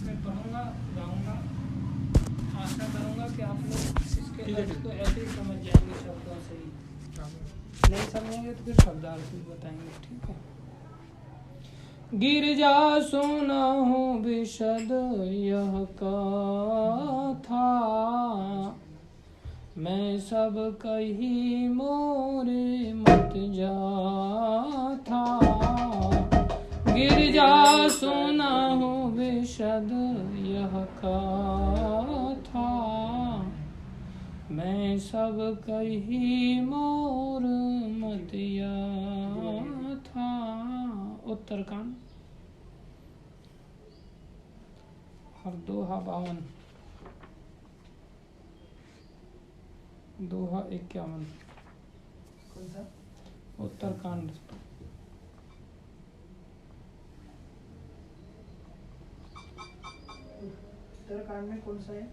मैं पढ़ूंगा, गाऊंगा, आशा करूंगा कि आप लोग इसके अर्थ को ऐसे ही समझ जाएंगे शब्दों से ही। नहीं समझेंगे तो फिर शब्दार्थ भी बताएंगे, ठीक है। गिरजा सुनहु विशद यह कथा, मैं सब कही मोरे मत जाथा। गिरजा सुनहु विशद यह कथा, मैं सब कही मोर मत याथा। उत्तरकांड और दोहा 52, दोहा 51। कौन सा? उत्तरकांड उत्तरकांड में कौन सा है?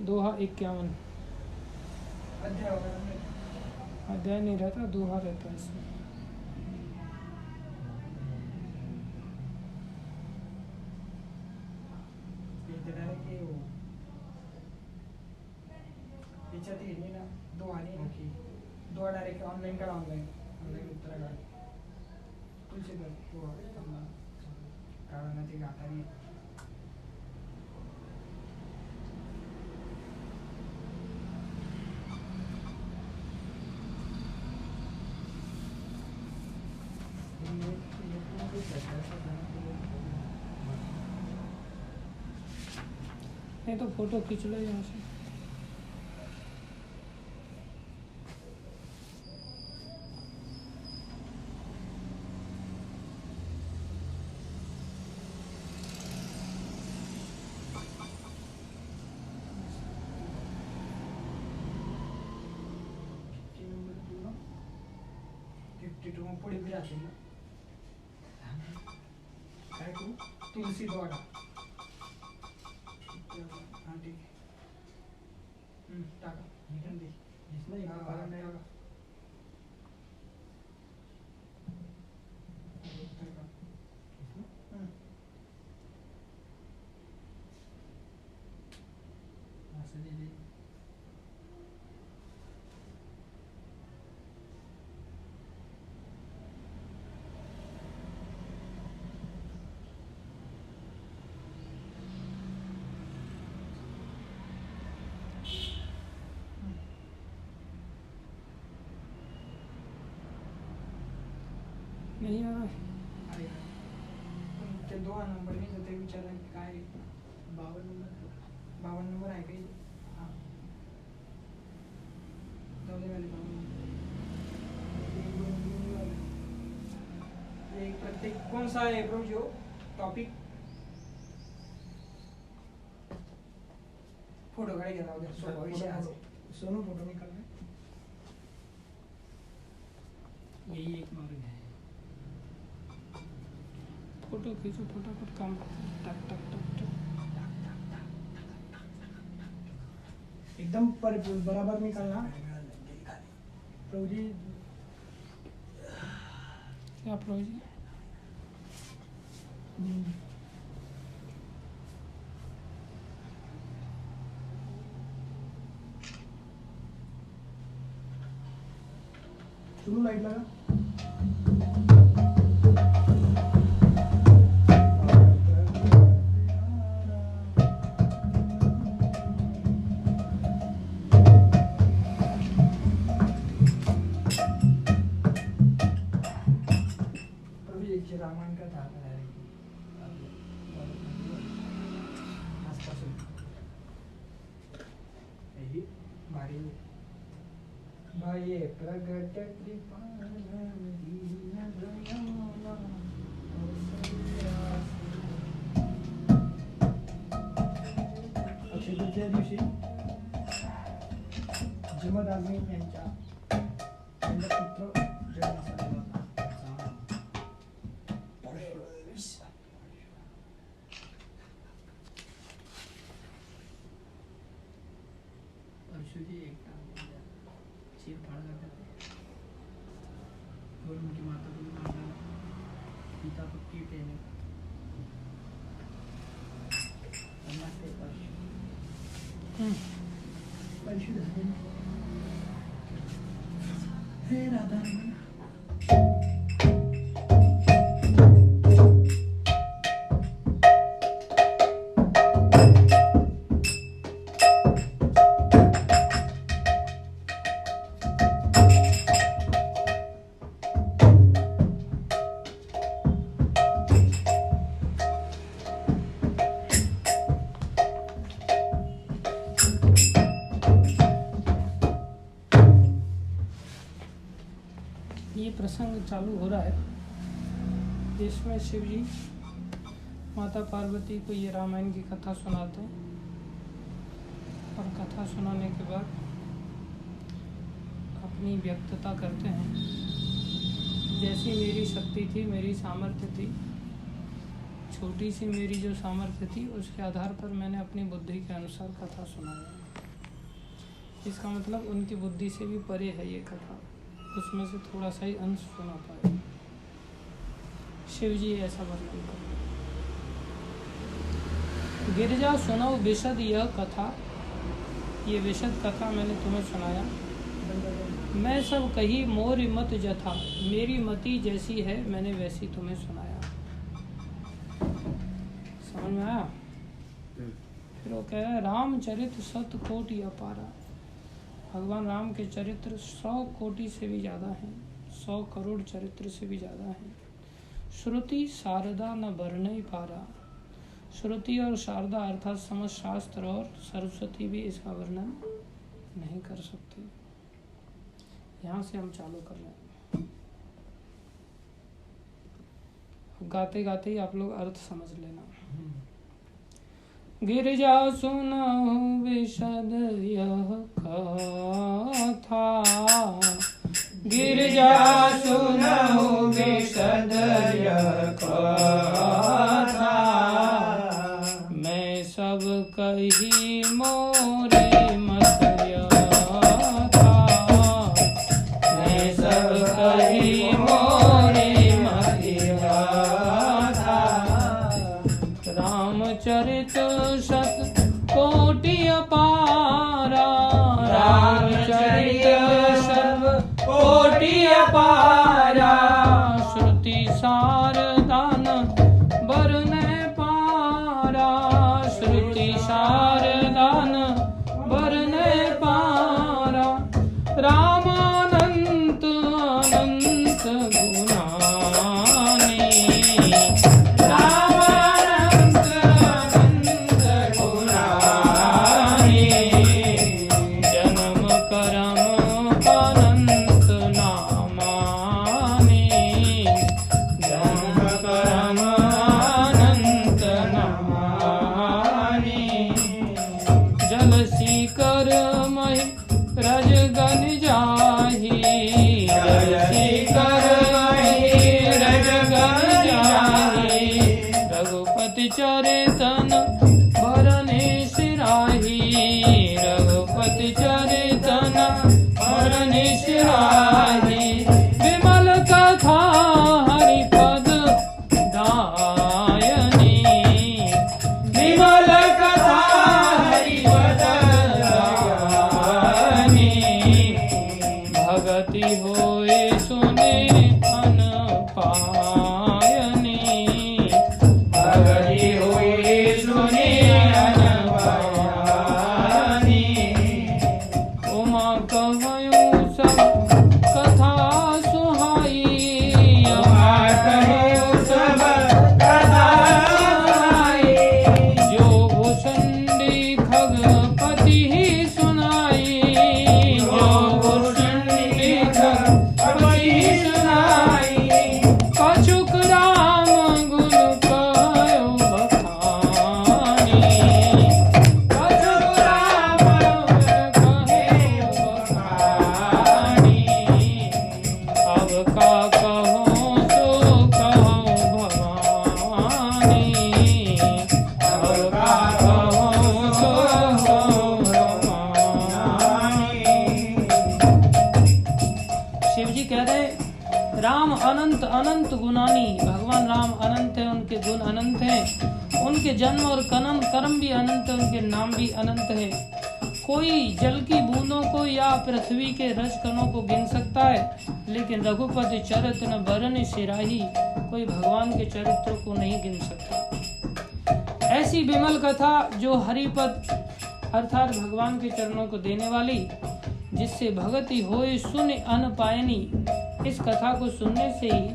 दोहा 51। अध्याय होगा ना? अध्याय नहीं रहता, दोहा रहता है इसमें। दो डायरेक्ट ऑनलाइन करा, ऑनलाइन उत्तराखंड तुझे काढा ते गाता नाही. नहीं तो फोटो खींच लो यहाँ से। पुढे बी राहते ना काय करू तुलसी द्वारा. हाँ ठीक है टाका इसमें टाका नहीं आ रहा। ते 2 नंबर नाही तर ते विचारलं काय 52 नंबर आहे काही. हां जाऊ दे वाले 52 एक प्रत्येक कौन सा है ब्रो जो टॉपिक फोटो काढायला उद्या सोपा विषय आज सोनू फोटो निकाल रहे. यही एक मार्ग है, फोटो खींचो फटाफट काम टक टक टक टक एकदम बराबर निकालना प्रभु जी. क्या प्रभु जी? सुनो लाइट लगा. रामायण का था भारी भाई प्रगट अक्षय तृतीया दिवशी जमदाग्नी यांच्या पुत्र जन्मास आला होता. परशुजी एक चीर फाड़ कर देते और उनकी माता को भी मार डाला, पिता को कीट लेने. हे राधा रमन। ये प्रसंग चालू हो रहा है, इसमें शिव जी माता पार्वती को ये रामायण की कथा सुनाते हैं और कथा सुनाने के बाद अपनी व्यक्तता करते हैं। जैसी मेरी शक्ति थी, मेरी सामर्थ्य थी, छोटी सी मेरी जो सामर्थ्य थी, उसके आधार पर मैंने अपनी बुद्धि के अनुसार कथा सुनाई। इसका मतलब उनकी बुद्धि से भी परे है ये कथा, उसमें से थोड़ा सा ही अंश सुना पाए। शिव जी ऐसा वर्णन करते हैं। गिरिजा सुनो विशद यह कथा, ये विशद कथा मैंने तुम्हें सुनाया। मैं सब कही मोर मत जथा, मेरी मति जैसी है मैंने वैसी तुम्हें सुनाया। समझ में आया? फिर वो कह रहा है रामचरित सत कोटि अपारा, भगवान राम के चरित्र 100 कोटि से भी ज़्यादा हैं, 100 करोड़ चरित्र से भी ज़्यादा हैं। श्रुति शारदा न वर्णय पारा, श्रुति और शारदा अर्थात समस्त शास्त्र और सरस्वती भी इसका वर्णन नहीं कर सकती। यहाँ से हम चालू कर लें, गाते गाते ही आप लोग अर्थ समझ लेना। गिरिजा सुनहु विशद यह कथा, गिरिजा सुनहु विशद यह कथा, मैं सब कही मोरे मत यथा, मैं सब कही मोरे मत यथा। रामचरित शत कोटि अपारा, रामचरित शत कोटि अपारा, श्रुति शारदा न वर्णय पारा, श्रुति शारदा न वर्णय पारा। रामानंत अनंत गुणानि, चरितन भरने सिराही, रघुपति चरितन भरने सिराही। विमल कथा हरिपद दायनी, विमल कथा हरिपद दायनी। भगति होए सुने अनपायनी, अनंत गुणानी, भगवान राम अनंत है, उनके गुण अनंत हैं। उनके जन्म और कर्म भी अनंत है, उनके नाम भी अनंत है। कोई जल की बूंदों को या पृथ्वी के रज कणों को गिन सकता है, लेकिन रघुपति चरित्र न बरन सिराही, कोई भगवान के चरित्र को नहीं गिन सकता। ऐसी विमल कथा जो हरिपद अर्थात भगवान के चरणों को देने वाली, जिससे भगति होए सुन अन पायनी, इस कथा को सुनने से ही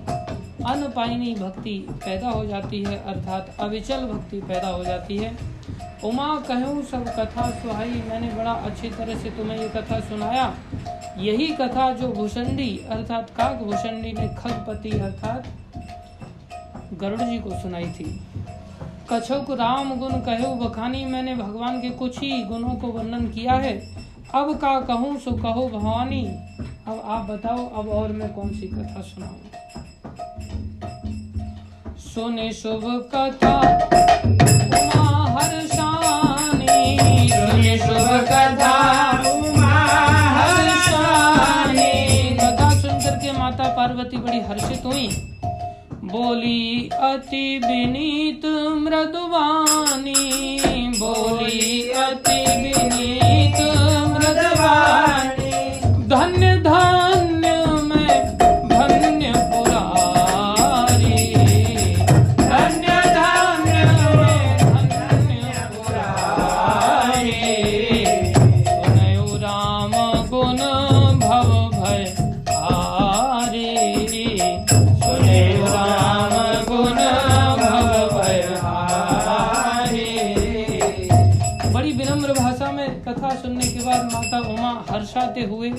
अनपायनी भक्ति पैदा हो जाती है, अर्थात अविचल भक्ति पैदा हो जाती है। उमा कहूँ सब कथा सुहाई, मैंने बड़ा अच्छी तरह से तुम्हें ये कथा सुनाया। यही कथा जो भूषणी अर्थात काक भूषणी ने खगपति अर्थात गरुड़ जी को सुनाई थी। कछुक राम गुण कहू बखानी, मैंने भगवान के कुछ ही गुणों को वर्णन किया है। अब का कहूँ सो कहो भवानी, अब आप बताओ अब और मैं कौन सी कथा सुनाऊं। सुने शुभ कथा उमा हर्षानी, सुने शुभ कथा उमा हर्षानी। कथा सुनकर के माता पार्वती बड़ी हर्षित हुई, बोली अति विनीत मृदुवानी, बोली अति विनीत मृदुवानी। धन्य धन्य मैं धन्य पुरारी, धन्य धन्य मैं धन्य पुरारी। सुनयो राम गुण भव भय हारी, सुनयो राम गुण भव भय हारी। बड़ी विनम्र भाषा में कथा सुनने के बाद माता उमा हर्षाते हुए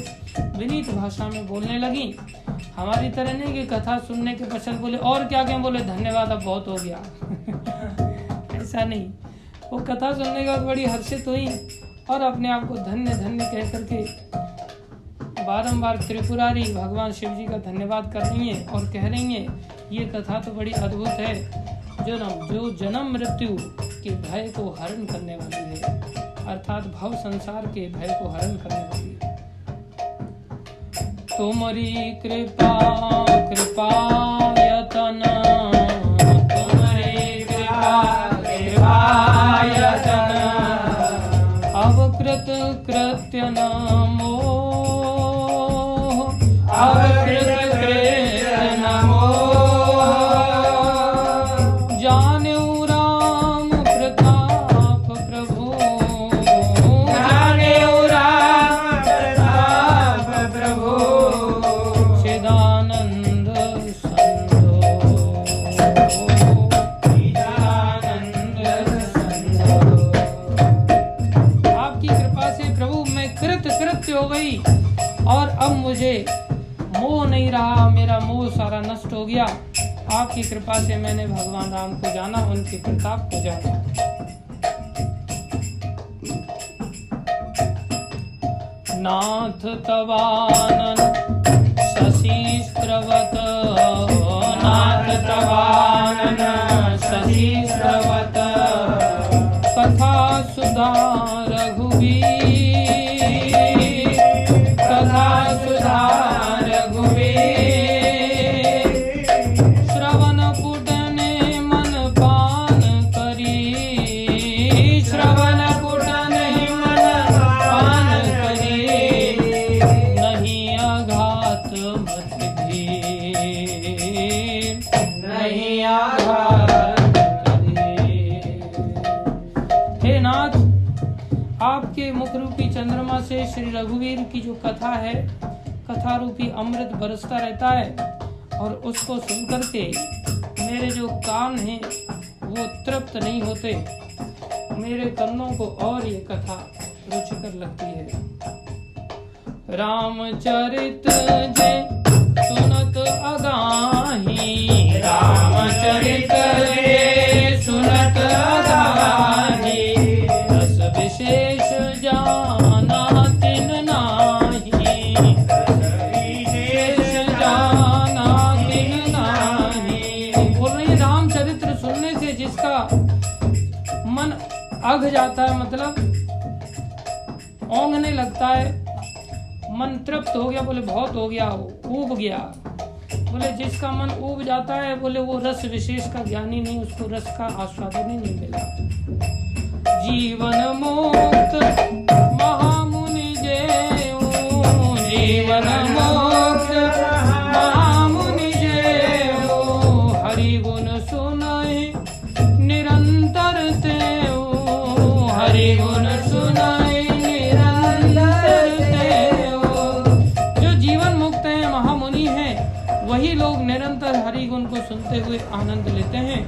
विनीत भाषा में बोलने लगी। हमारी तरह नहीं कि कथा सुनने के पश्चात बोले और क्या क्या, बोले धन्यवाद अब बहुत हो गया ऐसा नहीं, वो कथा सुनने के बाद बड़ी हर्षित हुई और अपने आप को धन्य धन्य कह करके बारंबार त्रिपुरारी भगवान शिव जी का धन्यवाद कर रही हैं और कह रही हैं ये कथा तो बड़ी अद्भुत है, जो जन्म मृत्यु के भय को हरण करने वाली है, अर्थात भव संसार के भय को हरण करने वाली है। तुम्हारी कृपा कृपायतन, तुम्हारी कृपा कृपायतन, अवकृत कृत्य नमो, अवकृत कृत्य नमो। जान्यू राम प्रताप प्रभु, जान्यू राम प्रताप प्रभु, चिदानंद संतो, चिदानंद संतो। आपकी कृपा से प्रभु मैं कृत्य हो गई और अब मुझे मोह नहीं रहा, मेरा मोह सारा नष्ट हो गया। आपकी कृपा से मैंने भगवान राम को जाना, उनके प्रताप को जाना। नाथ तवानन शशिस्त्रवत, नाथ तवानन शशिस्त्रवत, कथा सुधा रघुवीर, कथा सुधा रघुवीर। श्रवण पुटने मन पान करी, श्रवण पुटने मन पान करी, नहीं आघात मत भी, नहीं आघात मत भी। हे नाथ, आपके मुख रूपी चंद्रमा से श्री रघुवीर की जो कथा है, कथा रूपी अमृत बरसता रहता है और उसको सुनकर के मेरे जो कान हैं वो तृप्त नहीं होते, मेरे कानों को और ये कथा रुचिकर लगती है। रामचरित जय सुनत अगाही, रामचरित जय सुनत अगाही, रस विशेष जाना तिन नाही, विशेष जाना तिन नाही। बोल रही है रामचरित्र सुनने से जिसका मन अघ जाता है, मतलब ओंघने लगता है, मन तृप्त हो गया, बोले बहुत हो गया, ऊब गया, बोले जिसका मन ऊब जाता है, बोले वो रस विशेष का ज्ञानी नहीं, उसको रस का आस्वादन ही नहीं मिला। जीवन मुक्त महामुनि जय, जीवन मुक्त महामुनि जय, हरि गुण सुनाए निरंतर ते, हरि गुण सुनाए निरंतर ते। जो जीवन मुक्त है, महामुनि है, वही लोग निरंतर हरि गुण को सुनते हुए आनंद लेते हैं।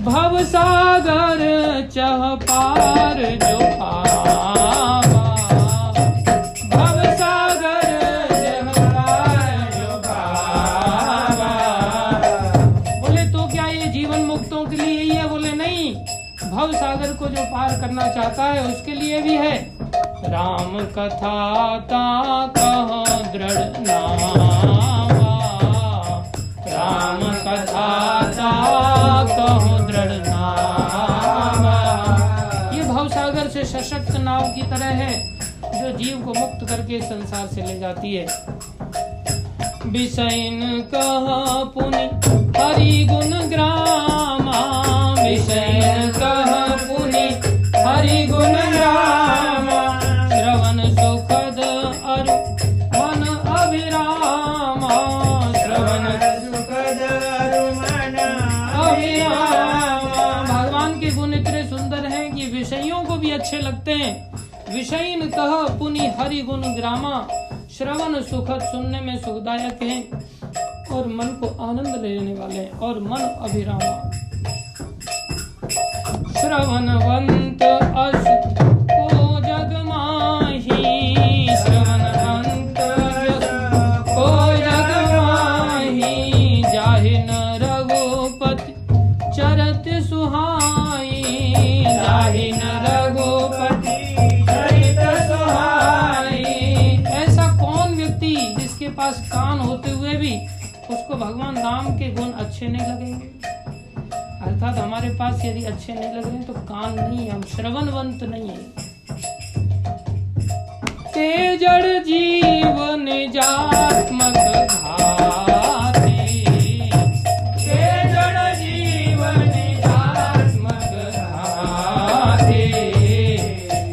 भव सागर चह पार जो पावा, भव सागर चह पार जो पावा। बोले तो क्या ये जीवन मुक्तों के लिए ही है? बोले नहीं, भव सागर को जो पार करना चाहता है उसके लिए भी है। राम कथा ता कह दृढ़ नावा, राम कथा ता कह दृढ़ नावा। ये भवसागर से सशक्त नाव की तरह है जो जीव को मुक्त करके संसार से ले जाती है। विषयन कह पुनि हरि गुण ग्रामा, विषयन कह पुनि हरि गुण ग्रामा। श्रवण सुखद अरु मन अभिरामा, श्रवण सुखद अरु मन अभिरामा। भगवान के गुण इतने सुंदर हैं कि विषयों को भी अच्छे लगते हैं। विषयन कह पुनि हरि गुण ग्रामा, श्रवण सुखद सुनने में सुखदायक है और मन को आनंद लेने वाले हैं। और मन अभिरामा, श्रवणवंत अस को जग माही, श्रवणवंत को जग माही। जाहि न रघुपति चरत सुहाई, जाहि न रघुपति चरत सुहाई। ऐसा कौन व्यक्ति जिसके पास कान होते हुए भी उसको भगवान राम के गुण अच्छे नहीं लगेंगे? अर्थात हमारे पास यदि अच्छे नहीं लग रहे हैं तो कान नहीं, हम श्रवणवंत नहीं है। ते जड़ जीवन जात्मक घाती, ते जड़ जीवन जात्मक घाती।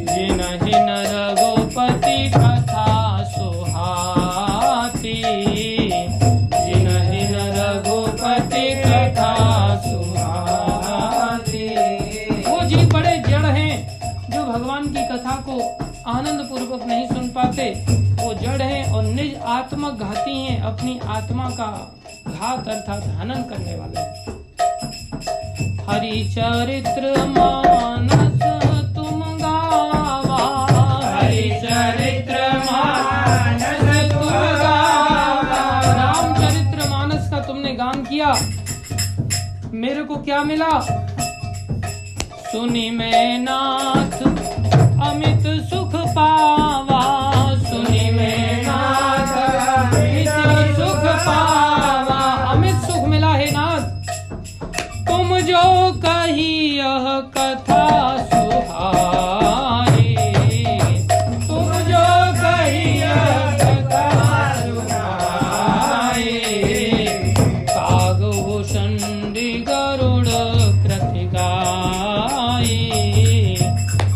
जिन जिन रघुपति कथा सुहाती, जिन जिन रघुपति कथा सुहाती। वो जी बड़े जड़ हैं जो भगवान की कथा को आनंद पूर्वक नहीं सुन पाते, वो जड़ हैं और निज आत्मक घाती हैं, अपनी आत्मा का घात अर्थात हनन करने वाले। हरि चरित्र मानस तुम गावा, हरि चरित्र मानस तुम गावा। रामचरित्र मानस का तुमने गान किया, मेरे को क्या मिला? सुनी मैं नाथ अमित सुख पावा, सुनी मैं नाथ अमित सुख पावा। अमित सुख मिला है नाथ, तुम जो कही यह कथा सुहाई, तुम जो कही यह कथा सुहाई। कागभूषण गरुड़ कृति गाई,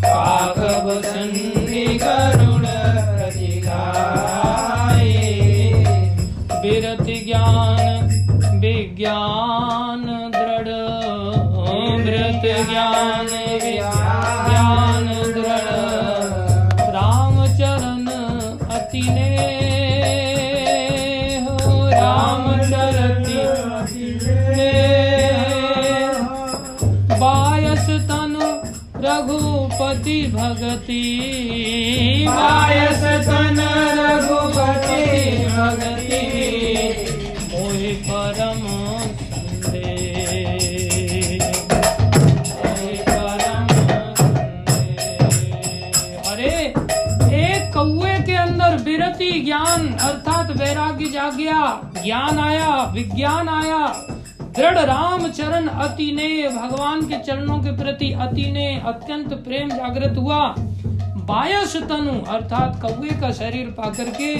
कागभूषण गरुड़ कृति गाई। विरति ज्ञान विज्ञान दृढ़, विरति ज्ञान विज्ञान दृढ़। रामचरण अति नेह, रामचरण बायस तनु रघुपति भगति, बायस तन रघुपति भगति। मोहि परम संदेह, मोहि परम संदेह। अरे एक कौवे के अंदर विरति ज्ञान अर्थात वैराग्य जाग गया, ज्ञान आया, विज्ञान आया। दृढ़ राम चरण अति ने, भगवान के चरणों के प्रति अति ने अत्यंत प्रेम जागृत हुआ। बायस तनु अर्थात कौवे का शरीर पाकर के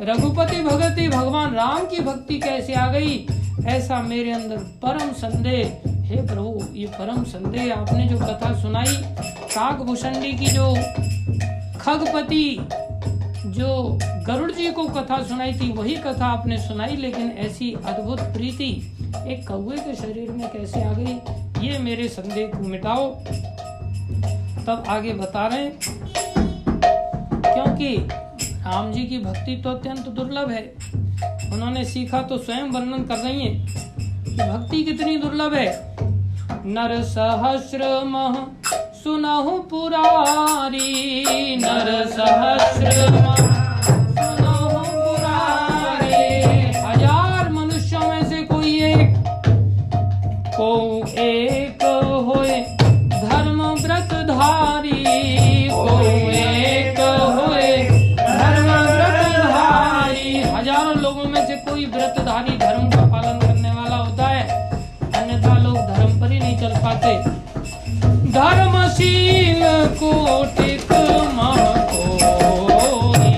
रघुपति भगति भगवान राम की भक्ति कैसे आ गई, ऐसा मेरे अंदर परम संदेह। हे प्रभु, ये परम संदेह आपने जो कथा सुनाई, काकभूषणी की जो खगपति जो गरुड़ जी को कथा सुनाई थी, वही कथा आपने सुनाई, लेकिन ऐसी अद्भुत प्रीति एक कौवे के शरीर में कैसे आ गई, ये मेरे संदेह को मिटाओ। तब आगे बता रहे हैं, क्योंकि राम जी की भक्ति तो अत्यंत दुर्लभ है। उन्होंने सीखा तो स्वयं वर्णन कर रही हैं कि भक्ति कितनी दुर्लभ है। नर सहस्र मह सुनहु पुरारी, नर सहस्र मह सुनहु पुरारी। 1000 मनुष्यों में से कोई एक होए धर्म व्रत धारी, कोई एक होए धर्म व्रत धारी। 1000 लोगों में से कोई व्रतधारी धर्म का पालन करने वाला होता है, अन्यथा लोग धर्म पर ही नहीं चल पाते। धर्मशील कोटिक महकोई,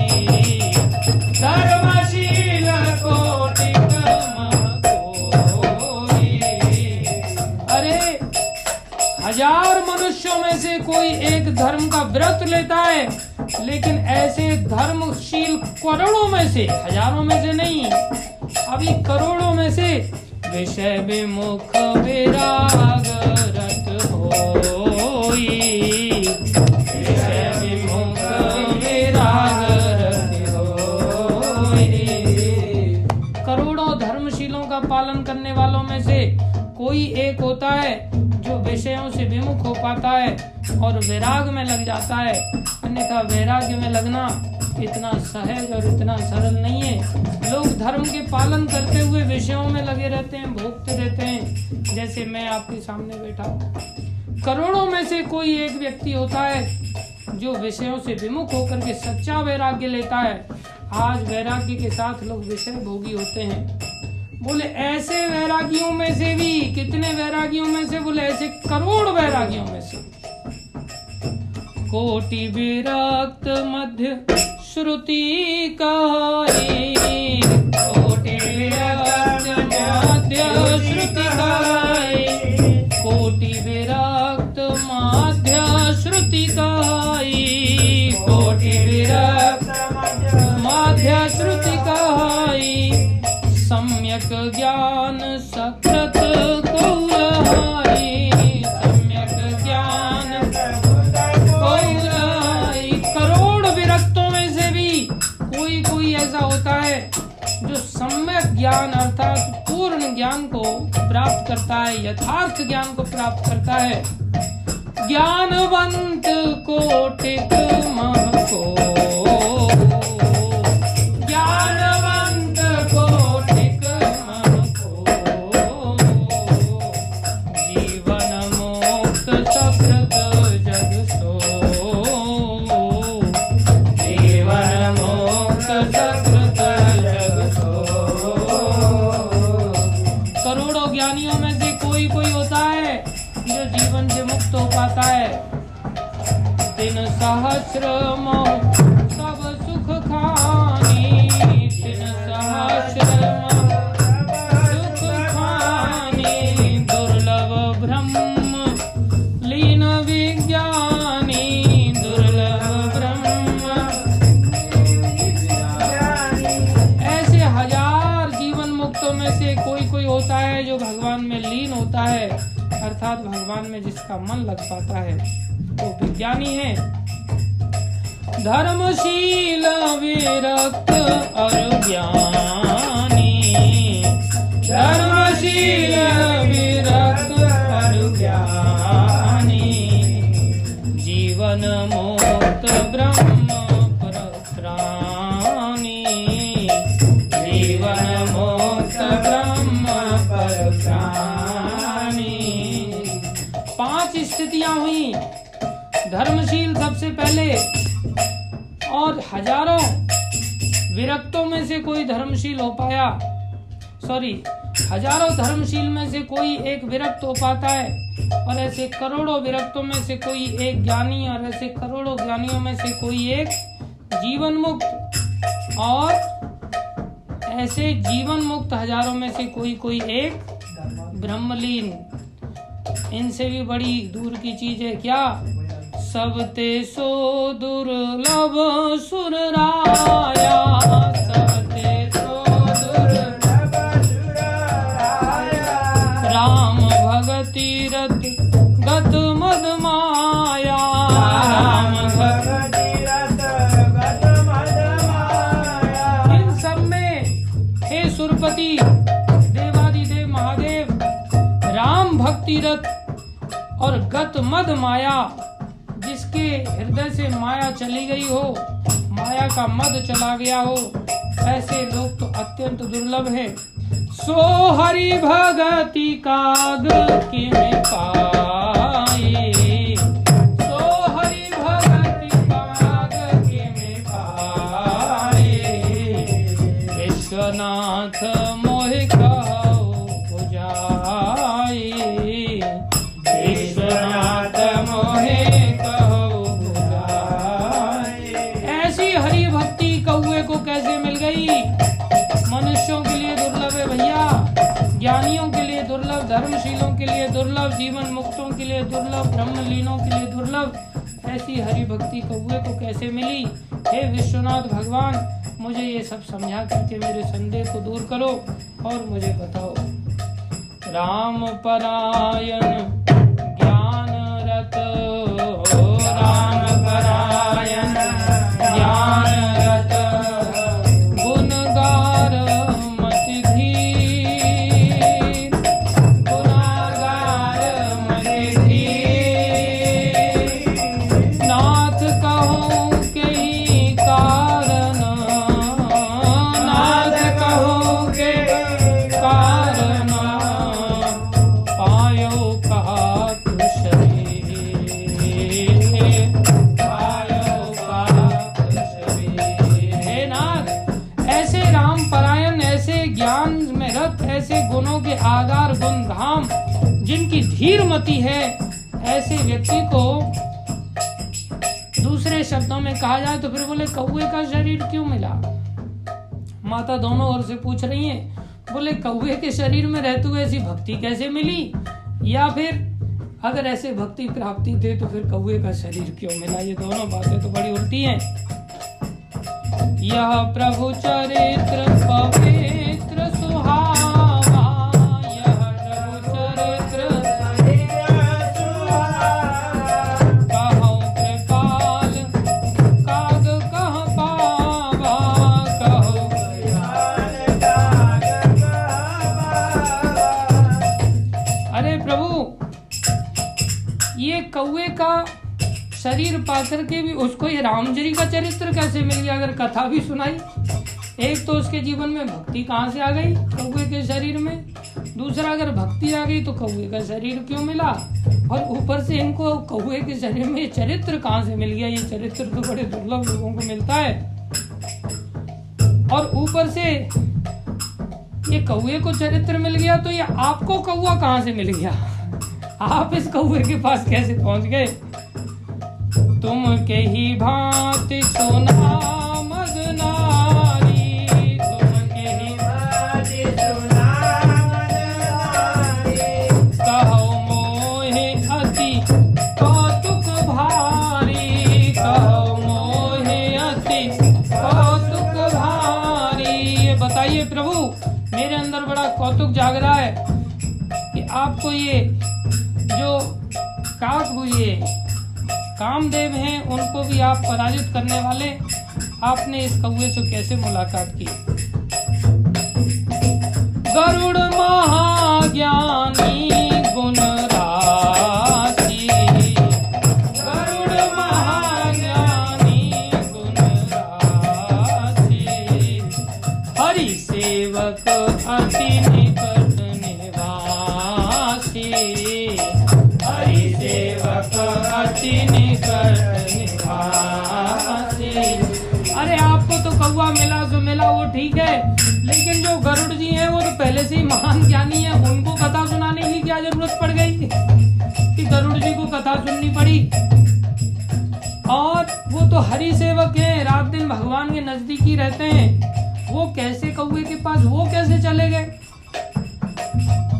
धर्मशील कोटिक महकोई। अरे 1000 मनुष्यों में से कोई एक धर्म का व्रत लेता है, लेकिन ऐसे धर्मशील करोड़ों में से, हजारों में से नहीं, अभी करोड़ों में से विषय विमुख विराग रत होई, विषय विमुख विराग रत होई। करोड़ों धर्मशीलों का पालन करने वालों में से कोई एक होता है जो विषयों से विमुख हो पाता है और वैराग में लग जाता है, अन्यथा वैराग्य में लगना इतना सहज और इतना सरल नहीं है। लोग धर्म के पालन करते हुए विषयों में लगे रहते हैं, भोगते रहते हैं, जैसे मैं आपके सामने बैठा हूँ। करोड़ों में से कोई एक व्यक्ति होता है जो विषयों से विमुख होकर के सच्चा वैराग्य लेता है। आज वैराग्य के साथ लोग विषय भोगी होते हैं। बोले ऐसे वैरागियों में से भी, कितने वैरागियों में से, बोले ऐसे करोड़ वैरागियों में से। कोटि विरक्त मध्य श्रुति कहाई, कोटि विरक्त मध्य श्रुति कहाई, कोटि विरक्त मध्य श्रुति कहाई, कोटि विरक्त मध्य श्रुति कहाई। सम्यक ज्ञान सकृत कौरहाई, सम्यक ज्ञान कौरहाई। करोड़ विरक्तों में से भी कोई ऐसा होता है जो सम्यक ज्ञान अर्थात पूर्ण ज्ञान को प्राप्त करता है, यथार्थ ज्ञान को प्राप्त करता है। ज्ञानवंत कोटिक महको, सहस्र मोह सब सुख खानी, तिन सहस्र सुख खानी। दुर्लभ ब्रह्म लीन विज्ञानी, दुर्लभ ब्रह्म। ऐसे 1000 जीवन मुक्तों में से कोई होता है जो भगवान में लीन होता है, अर्थात भगवान में जिसका मन लग पाता है, वो विज्ञानी है। धर्मशील विरक्त और ज्ञानी, धर्मशील विरक्त और ज्ञानी। जीवन मुक्त ब्रह्म पर प्राणी, जीवन मुक्त ब्रह्म पर प्राणी। 5 स्थितियां हुई। धर्मशील सबसे पहले, और हजारों विरक्तों में से कोई धर्मशील हो पाया, हजारों धर्मशील में से कोई एक विरक्त हो पाता है, और ऐसे करोड़ों विरक्तों में से कोई एक ज्ञानी, और ऐसे करोड़ों ज्ञानियों में से कोई एक जीवन मुक्त, और ऐसे जीवन मुक्त हजारों में से कोई एक ब्रह्मलीन। इनसे भी बड़ी दूर की चीज है क्या? सब ते सो दुर्लभ सुर राया, सब ते सो दुर्लभ सुर राया, राम भगति रत गत मद माया, राम भगति रत गत मद माया। इन सब में हे सुरपति देवादिदेव महादेव, राम भक्ति रत और गत मद माया, जिसके हृदय से माया चली गई हो, माया का मद चला गया हो, ऐसे लोग तो अत्यंत दुर्लभ है। सो हरि भगति काग किम पाए, सो हरि भगति काग किम पाए, विश्वनाथ मोहि कहो बुझाए, विश्वनाथ मोहि कौवे को कैसे मिल गई? मनुष्यों के लिए दुर्लभ है भैया, ज्ञानियों के लिए दुर्लभ, धर्मशीलों के लिए दुर्लभ, जीवन मुक्तों के लिए दुर्लभ, ब्रह्मलीनों के लिए दुर्लभ। ऐसी हरि भक्ति कौवे को कैसे मिली? हे विश्वनाथ भगवान, मुझे ये सब समझा करके मेरे संदेह को दूर करो और मुझे बताओ। राम परायण ज्ञान रत, राम परायण ज्ञान रत, गुणगार मति धीर, गुणगार मति धीर, नाथ कहो के कारण, नाथ कहो के कारण, पायो कहा ज्ञान में रत, ऐसे गुणों के आधार गुण धाम जिनकी धीर मति है, ऐसे व्यक्ति को दूसरे शब्दों में कहा जाए तो फिर बोले कौवे का शरीर क्यों मिला? माता दोनों ओर से पूछ रही हैं, बोले कौवे के शरीर में रहते हुए ऐसी भक्ति कैसे मिली, या फिर अगर ऐसे भक्ति प्राप्ति थे तो फिर कौवे का शरीर क्यों मिला? ये दोनों बातें तो बड़ी उल्टी हैं। यह प्रभु चरित्र पवित्र सुहावा, यह प्रभु चरित्र कहो कृपाल काग कह पावा, कहो अरे प्रभु, ये कौवे का शरीर पाकर के भी उसको ये राम जी का चरित्र कैसे मिल गया? अगर कथा भी सुनाई, एक तो उसके जीवन में भक्ति कहाँ से आ गई कौवे के शरीर में, दूसरा अगर भक्ति आ गई तो कौवे का शरीर क्यों मिला, और ऊपर से इनको कौवे के शरीर में ये चरित्र कहाँ से मिल गया? ये चरित्र तो बड़े दुर्लभ लोगों को मिलता है, और ऊपर से ये कौवे को चरित्र मिल गया तो ये आपको कौवा कहाँ से मिल गया? आप इस कौवे के पास कैसे पहुंच गए? तुम के ही भांति सुना मद नारी, तुम के ही भांति सुना मद नारी, कहो मोहे अति कौतुक भारी, कहो मोहे अति कौतुक भारी। ये बताइए प्रभु, मेरे अंदर बड़ा कौतुक जाग रहा है कि आपको ये जो काक हुए कामदेव हैं उनको भी आप पराजित करने वाले, आपने इस कौवे से कैसे मुलाकात की? गरुड़ महाज्ञानी गुण राशि, गरुड़ महाज्ञानी गुण राशि, हरि सेवक अति निकट निवासी, हरि सेवक अति निकट निवासी। अरे आपको तो कौवा मिला जो मिला वो ठीक है, लेकिन जो गरुड़ जी हैं वो तो पहले से ही महान ज्ञानी है, उनको कथा सुनाने की क्या जरूरत पड़ गई कि गरुड़ जी को कथा सुननी पड़ी। और वो तो हरि सेवक हैं, रात दिन भगवान के नजदीक ही रहते हैं, वो कैसे कौवे के पास वो कैसे चले गए?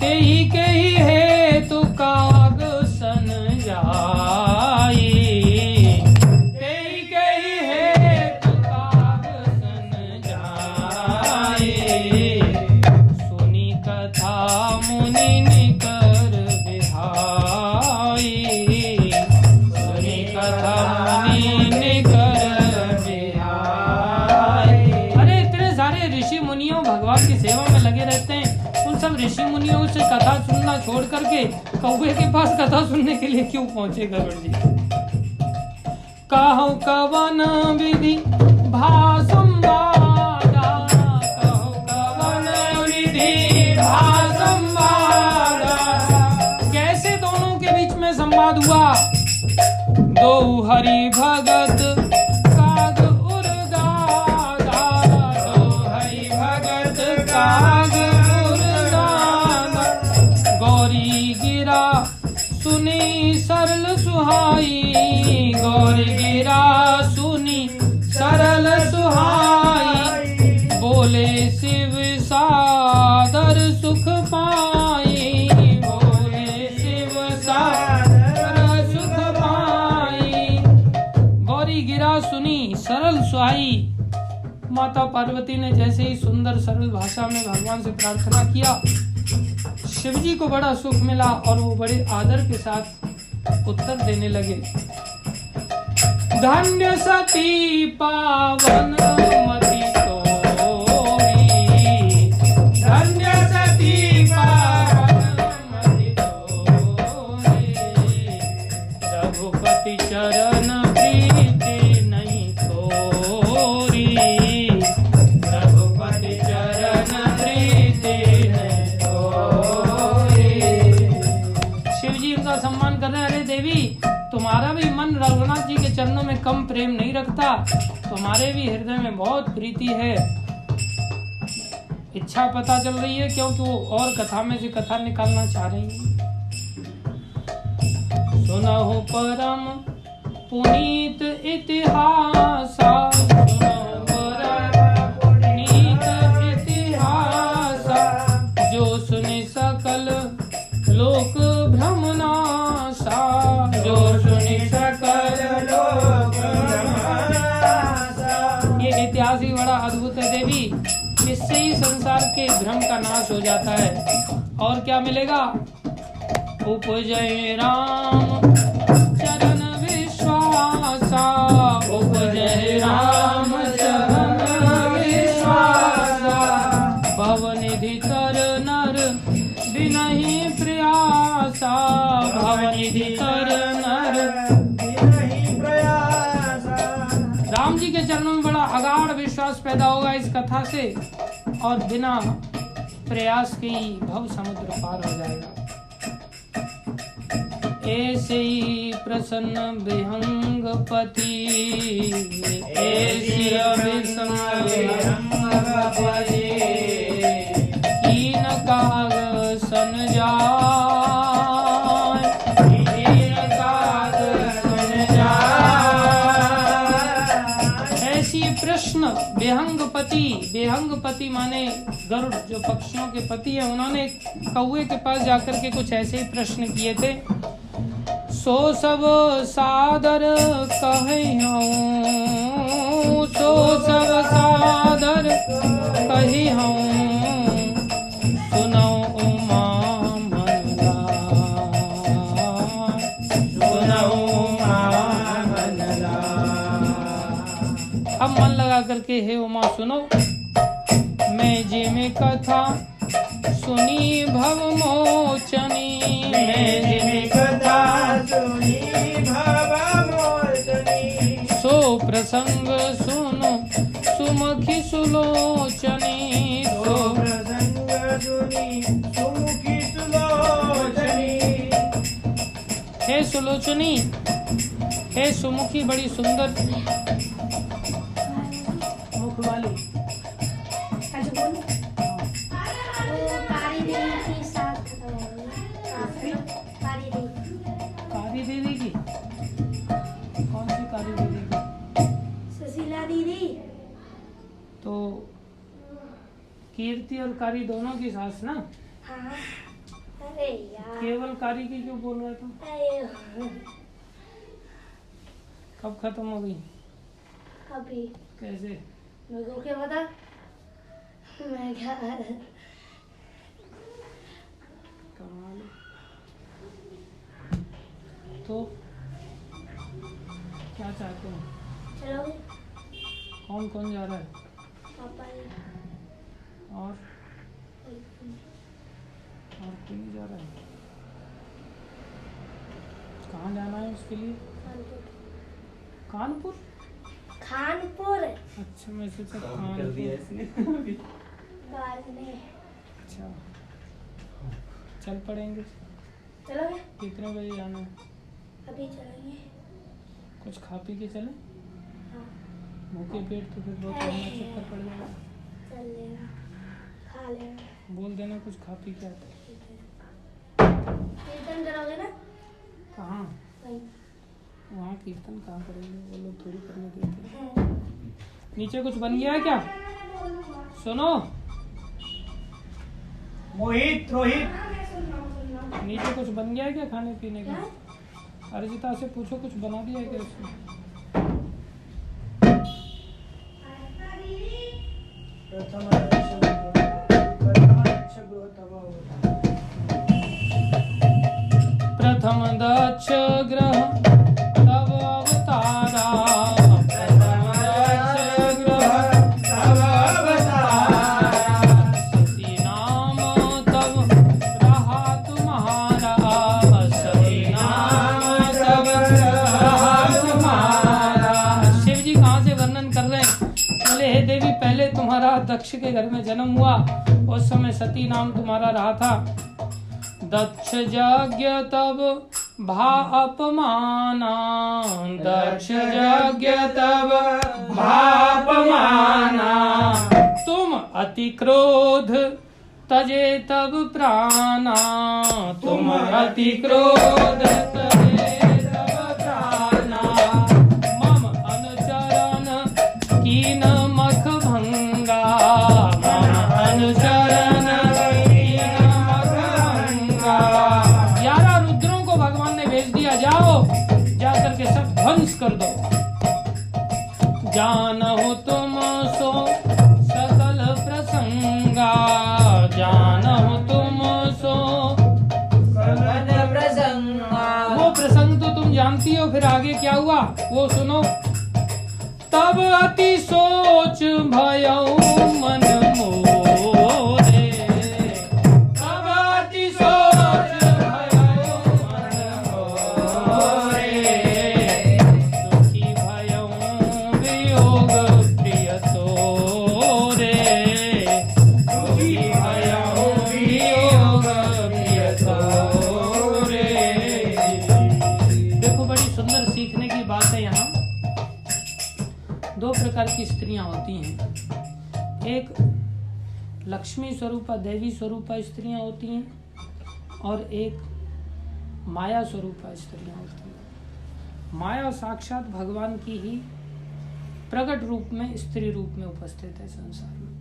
ते ही है तो काग सन जाई, ते ही है तो काग सन जाई, सुनी कथा मुनि निकर बिहाई, सुनी कथा मुनि निकर बिहाई। अरे इतने सारे ऋषि मुनियों भगवान की सेवा में लगे रहते हैं, उन सब ऋषि मुनियों से कथा सुनना छोड़ करके कौवे के पास कथा सुनने के लिए क्यों पहुंचे गरुड़ जी? कहो कवन विधि भासंवादा, कहो कवन विधि भासंवादा, कैसे दोनों के बीच में संवाद हुआ? दो हरि भगत काग उर्गादा, दो हरि भगत काग उर्गादा, गौरी गिरा सुनी सरल सुहाई, गौरी गिरा सुनी सरल सुहाई, बोले शिव सादर सुख पाई, बोले शिव सादर सुख पाई, गौरी गिरा सुनी सरल सुहाई। माता पार्वती ने जैसे ही सुंदर सरल भाषा में भगवान से प्रार्थना किया, शिवजी को बड़ा सुख मिला और वो बड़े आदर के साथ उत्तर देने लगे। धन्य सती पावन मति तोरी, धन्य सती पावन मति तोरी, रघुपति चरण प्रीति नहीं तोरी, रघुपति चरण प्रीति नहीं तोरी। शिवजी उनका सम्मान कर रहे हैं। अरे देवी, तुम्हारा भी मन रघुनाथ जी के चरणों में कम प्रेम नहीं रखता, तुम्हारे भी हृदय में बहुत प्रीति है। इच्छा पता चल रही है क्योंकि वो और कथा में से कथा निकालना चाह रही है। सुनहु परम पुनीत इतिहासा, सुनहु परम पुनीत इतिहासा, जो सुने सकल लोक भ्रमनासा, जो सुने सकल लोक भ्रमनासा। ये इतिहास ही बड़ा अद्भुत है देवी, इससे ही संसार के भ्रम का नाश हो जाता है। और क्या मिलेगा? उपजय राम चरण विश्वासा, उपजय राम चरण विश्वासा, भवनिधि कर नर बिनहि प्रयासा, भवनिधि कर नर बिनहि प्रयासा। राम जी के चरणों में बड़ा अगाध विश्वास पैदा होगा इस कथा से, और बिना प्रयास के ही भव समुद्र पार हो जाएगा। ऐसे ही प्रसन्न विहंगपति, ऐसी अभिसंग विहंगपति, कीन काग सन जाय, कीन काग सन जाय। ऐसी प्रश्न विहंगपति, विहंगपति माने गरुड़, जो पक्षियों के पति है, उन्होंने कौवे के पास जाकर के कुछ ऐसे ही प्रश्न किए थे। सो सब सादर कहियो, सो सब सादर कहियो, सुनो उमा मन लाय, सुनो उमा मन लाय। अब मन लगा करके हे उमा सुनो, मैं जे में कथा सुनी भव मोचनी, मैं जे में कथा सुनी भव मोचनी, सो प्रसंग सुनो सुमुखी सुलोचनी, सो प्रसंग सुनी सुमुखी सुलोचनी। हे सुलोचनी, हे सुमुखी, बड़ी सुंदर मुख वाली, कीर्ति और कारी दोनों की सास ना? हाँ। अरे यार। केवल कारी की क्यों बोल रहे तुम? कब खत्म हो गई? अभी। कैसे? मेरे को क्या पता? मैं क्या कमाल। तो क्या चाहते हो? चलोगे? कौन कौन जा रहा है? पापा जी। और कोई नहीं जा रहा है? कहाँ जाना है उसके लिए? कानपुर। कानपुर। अच्छा, मैं सोचा कानपुर। बाद में। अच्छा, चल पड़ेंगे। चलोगे? कितने बजे जाना है? अभी चलेंगे। कुछ खा पी के चले? हाँ। भूखे पेट तो फिर बहुत लंबा चक्कर पड़ जाएगा। चल लेना, खा लेना। बोल देना कुछ खा पी के आते। कीर्तन करोगे ना? कहाँ? वहीं। वहाँ कीर्तन कहाँ करेंगे, वो लोग थोड़ी करने देते हैं। नीचे कुछ बन गया है क्या? सुनो मोहित, रोहित, नीचे कुछ बन गया है क्या खाने पीने का? अर्जिता से पूछो कुछ बना दिया है क्या उसने? प्रथम दक्ष ग्रह तब अवतारा, प्रथम दक्ष ग्रह तब अवतारा, सती नाम तब रहा तुम्हारा, सती नाम तब रहा तुम्हारा। शिव जी कहाँ से वर्णन कर रहे हैं? बोले हे देवी, पहले तुम्हारा दक्ष के घर में जन्म हुआ, उस समय सती नाम तुम्हारा रहा था। दक्ष यज्ञ तब भा अपमाना, दक्ष यज्ञ तब भा अपमाना, तुम अति क्रोध तजे तब प्राणा, तुम अति क्रोध तजे तब प्राणा, मम अनुचरण कीन मख भंगा, मम अनुचरण कीन मख भंगा। 11 रुद्रों को भगवान ने भेज दिया, जाओ जा करके सब ध्वंस कर दो। जानहु तुम सो सकल प्रसंगा, जानहु तुम सो सकल प्रसंगा। वो प्रसंग तो तुम जानती हो, फिर आगे क्या हुआ वो सुनो। तब अति सोच भयउ मन मोरे, तब अति सोच भयउ मन मोरे, दुखी भयउ वियोग प्रिय तोरे, दुखी भयउ वियोग प्रिय तोरे। देखो, बड़ी सुंदर सीखने की बात है यहाँ। 2 प्रकार की स्त्रियां होती हैं। एक लक्ष्मी स्वरूपा, देवी स्वरूपा स्त्रियां होती हैं, और एक माया स्वरूपा स्त्रियां होती हैं। माया साक्षात भगवान की ही प्रकट रूप में, स्त्री रूप में उपस्थित है संसार में।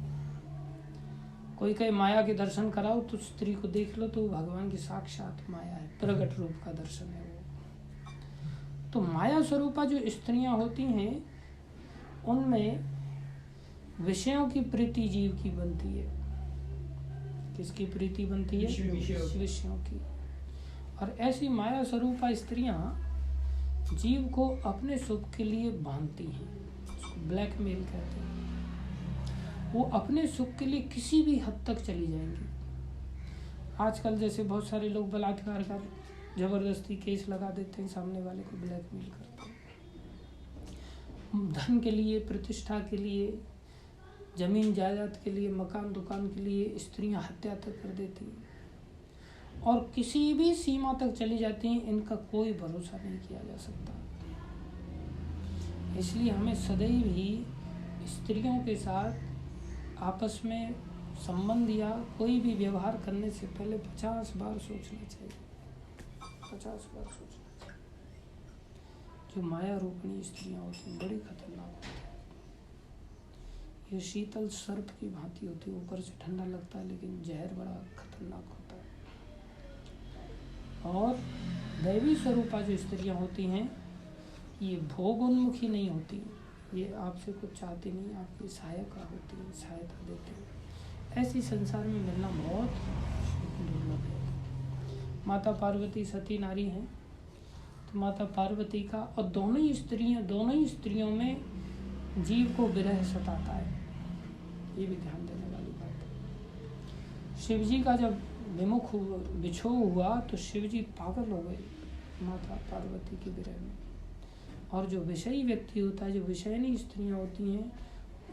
कोई कहे माया के दर्शन कराओ तो स्त्री को देख लो, तो वो भगवान की साक्षात माया है, प्रकट रूप का दर्शन है वो। तो माया स्वरूपा जो स्त्रियां होती हैं, उनमें विषयों की प्रीति जीव की बनती है। किसकी प्रीति बनती है? विषयों की। और ऐसी माया स्वरूपा स्त्रियां जीव को अपने सुख के लिए बांधती हैं, उसको ब्लैकमेल कहते हैं। वो अपने सुख के लिए किसी भी हद तक चली जाएंगी। आजकल जैसे बहुत सारे लोग बलात्कार का जबरदस्ती केस लगा देते हैं, सामने वाले को ब्लैकमेल करते हैं। धन के लिए, प्रतिष्ठा के लिए, जमीन जायदाद के लिए, मकान दुकान के लिए स्त्रियां हत्या तक कर देती हैं, और किसी भी सीमा तक चली जाती हैं। इनका कोई भरोसा नहीं किया जा सकता। इसलिए हमें सदैव ही स्त्रियों के साथ आपस में संबंध या कोई भी व्यवहार करने से पहले 50 बार सोचना चाहिए। 50 बार सोचना चाहिए। जो माया रूपिणी स्त्रियां होती हैं बड़ी खतरनाक होती हैं। ये शीतल सर्प की भांति होती है, ऊपर से ठंडा लगता है लेकिन जहर बड़ा खतरनाक होता है। और दैवी स्वरूपा जो स्त्रियां होती हैं ये भोगोन्मुखी नहीं होती, ये आपसे कुछ चाहती नहीं, आपकी सहायता होती है, सहायता देती है। ऐसी संसार में मिलना बहुत दुर्लभ है। माता पार्वती सती नारी हैं, तो माता पार्वती का और दोनों ही स्त्रियों में जीव को विरह सताता है, ये भी ध्यान देने वाली बात है। शिव जी का जब विछोह हुआ तो शिव जी पागल हो गए माता पार्वती के विरह में। और जो विषयी व्यक्ति होता है, जो विषयनी स्त्रियां होती हैं,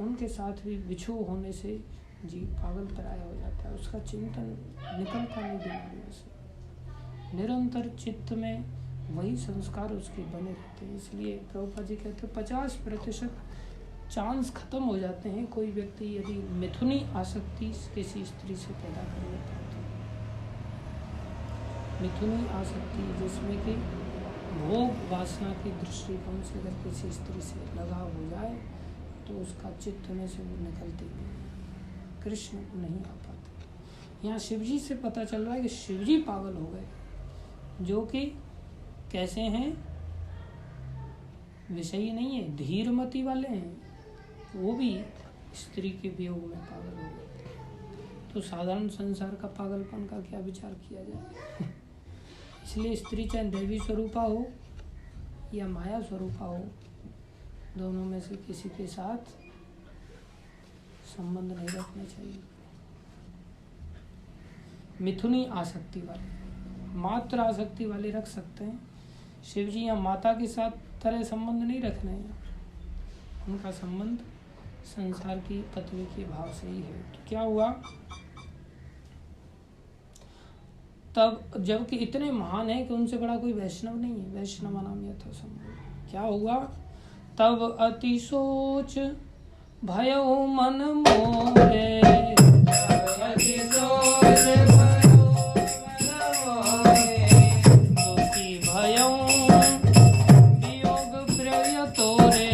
उनके साथ भी विछोह होने से जीव पागल पराया हो जाता है, उसका चिंतन निकलता नहीं दिमाग में से, निरंतर चित्त में वही संस्कार उसके बने रहते हैं। इसलिए प्रभुपाद जी कहते हैं 50% चांस खत्म हो जाते हैं कोई व्यक्ति यदि मिथुनी आसक्ति किसी स्त्री से पैदा कर लेता है। मिथुनी आसक्ति जिसमें कि भोग वासना की दृष्टिकोण से अगर किसी स्त्री से लगाव हो जाए तो उसका चित्त में से वो निकलते नहीं, कृष्ण नहीं आ पाते। यहाँ शिवजी से पता चल रहा है कि शिवजी पागल हो गए, जो कि कैसे हैं, विषयी नहीं है, धीरमती वाले हैं, वो भी स्त्री के वियोग में पागल हो गए। तो साधारण संसार का पागलपन का क्या विचार किया जाए। इसलिए स्त्री चाहे देवी स्वरूपा हो या माया स्वरूपा हो, दोनों में से किसी के साथ संबंध नहीं रखना चाहिए। मिथुनी आसक्ति वाले, मात्र आसक्ति वाले रख सकते हैं। शिव जी या माता के साथ तरह संबंध नहीं रखने हैं, उनका संबंध संसार की पत्नी के भाव से ही है। तो क्या हुआ, तब जबकि इतने महान है कि उनसे बड़ा कोई वैष्णव नहीं है, वैष्णव नाम यथा संभव। क्या हुआ, तब अति सोच भयो मन मोरे, अति सोच भयो मन मोरे, दुखी भयो वियोग प्रिय तोरे,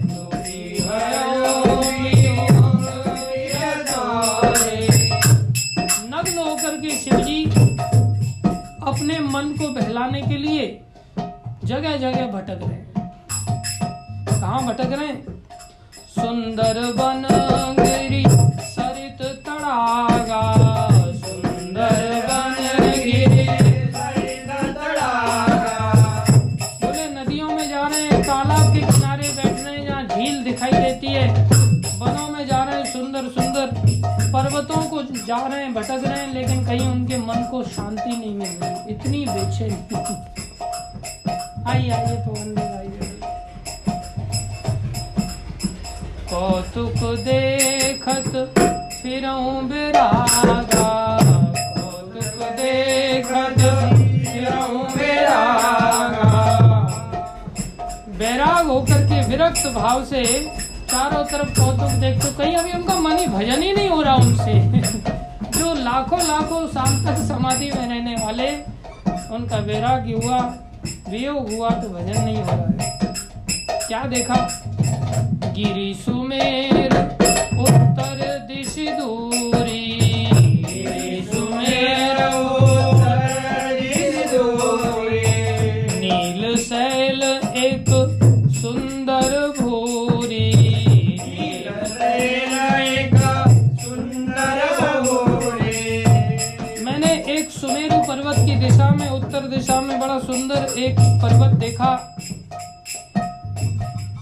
दुखी भयो वियोग प्रिय तोरे। नग्न होकर के शिवजी अपने मन को बहलाने के लिए जगह जगह भटक रहे हैं। कहाँ भटक रहे हैं, सुंदर वन गिरी सरित तड़ागा, सुंदर वन गिरी सरित तड़ागा। बोले नदियों में जा रहे हैं, तालाब के किनारे बैठ रहे हैं जहाँ झील दिखाई देती है, वनों में जा रहे हैं, सुंदर सुंदर पर्वतों को जा रहे हैं, भटक रहे हैं, लेकिन कहीं उनके मन को शांति नहीं मिल रही, इतनी बेचैनी। आइए पवन भाई, कौतुक देखत फिरऊं बिरागा, कौतुक देखत फिरऊं बिरागा। बैराग होकर के विरक्त भाव से चारों तरफ कौतुक देखते, कहीं अभी उनका मन ही भजन ही नहीं हो रहा उनसे। जो लाखों लाखों साल तक समाधि में रहने वाले, उनका वैराग्य हुआ, वियोग हुआ तो भजन नहीं हो रहा है। क्या देखा, गिरि सुमेर उत्तर दिश दूरी, गिरि सुमेर उत्तर दिश दूरी, नील शैल एक सुंदर भूरी, नील शैल एक सुंदर भूरी। मैंने एक सुमेरु पर्वत की दिशा में, उत्तर दिशा में बड़ा सुंदर एक पर्वत देखा।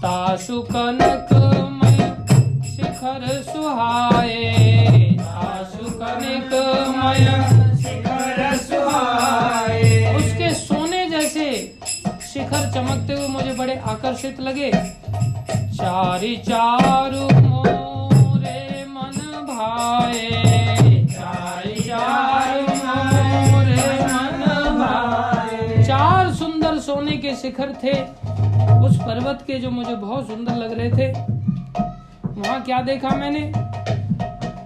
ताशु कनकमय शिखर सुहाए, ताशु कनकमय शिखर सुहाए। उसके सोने जैसे शिखर चमकते हुए मुझे बड़े आकर्षित लगे। चारि चारु मोरे मन भाए, चारि चारु मोरे मन भाए। चार सुंदर सोने के शिखर थे उस पर्वत के, जो मुझे बहुत सुंदर लग रहे थे। वहां क्या देखा मैंने,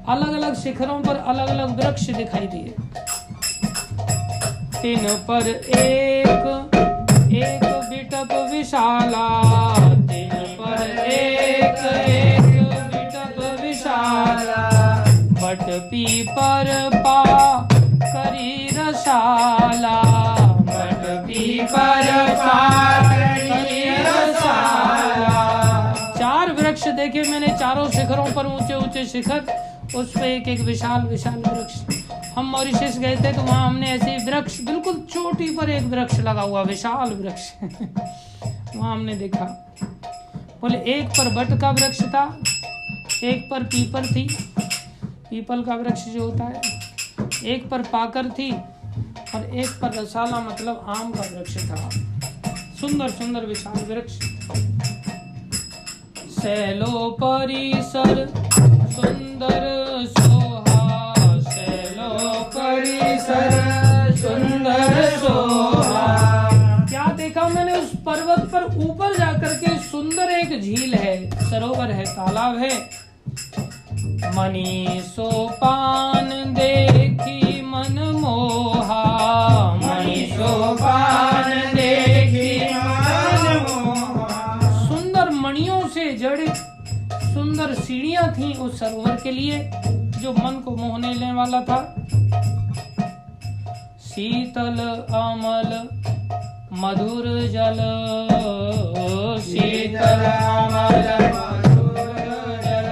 अलग अलग शिखरों पर अलग अलग वृक्ष दिखाई दिए। तीन पर एक एक बिटप विशाला, तीन पर एक एक बिटप रसाला, बट पीपर पाकड़ी रसाला। 4 वृक्ष देखे मैंने, चारों शिखरों पर ऊंचे ऊंचे शिखर, उस पे एक एक विशाल विशाल वृक्ष। हम मॉरिशस गए थे तो वहाँ हमने ऐसे वृक्ष, बिल्कुल चोटी पर एक वृक्ष लगा हुआ, विशाल वृक्ष वहाँ हमने देखा। बोले एक पर बट का वृक्ष था, एक पर पीपल थी, पीपल का वृक्ष जो होता है, एक पर पाकर थी और एक पर रसाला मतलब आम का वृक्ष था। सुंदर सुंदर विशाल वृक्ष। सैलो परिसर सुंदर सोहा, सैलो परिसर सुंदर सोहा। क्या देखा मैंने, उस पर्वत पर ऊपर जाकर के सुंदर एक झील है, सरोवर है, तालाब है। मणि सोपान देखी मन मोहा, मणि सोपान देखी मन मोहा। सुंदर मणियों से जड़ित सुंदर सीढ़ियां थी उस सरोवर के लिए, जो मन को मोहने लेने वाला था। शीतल अमल मधुर जल, शीतल अमल मधुर जल।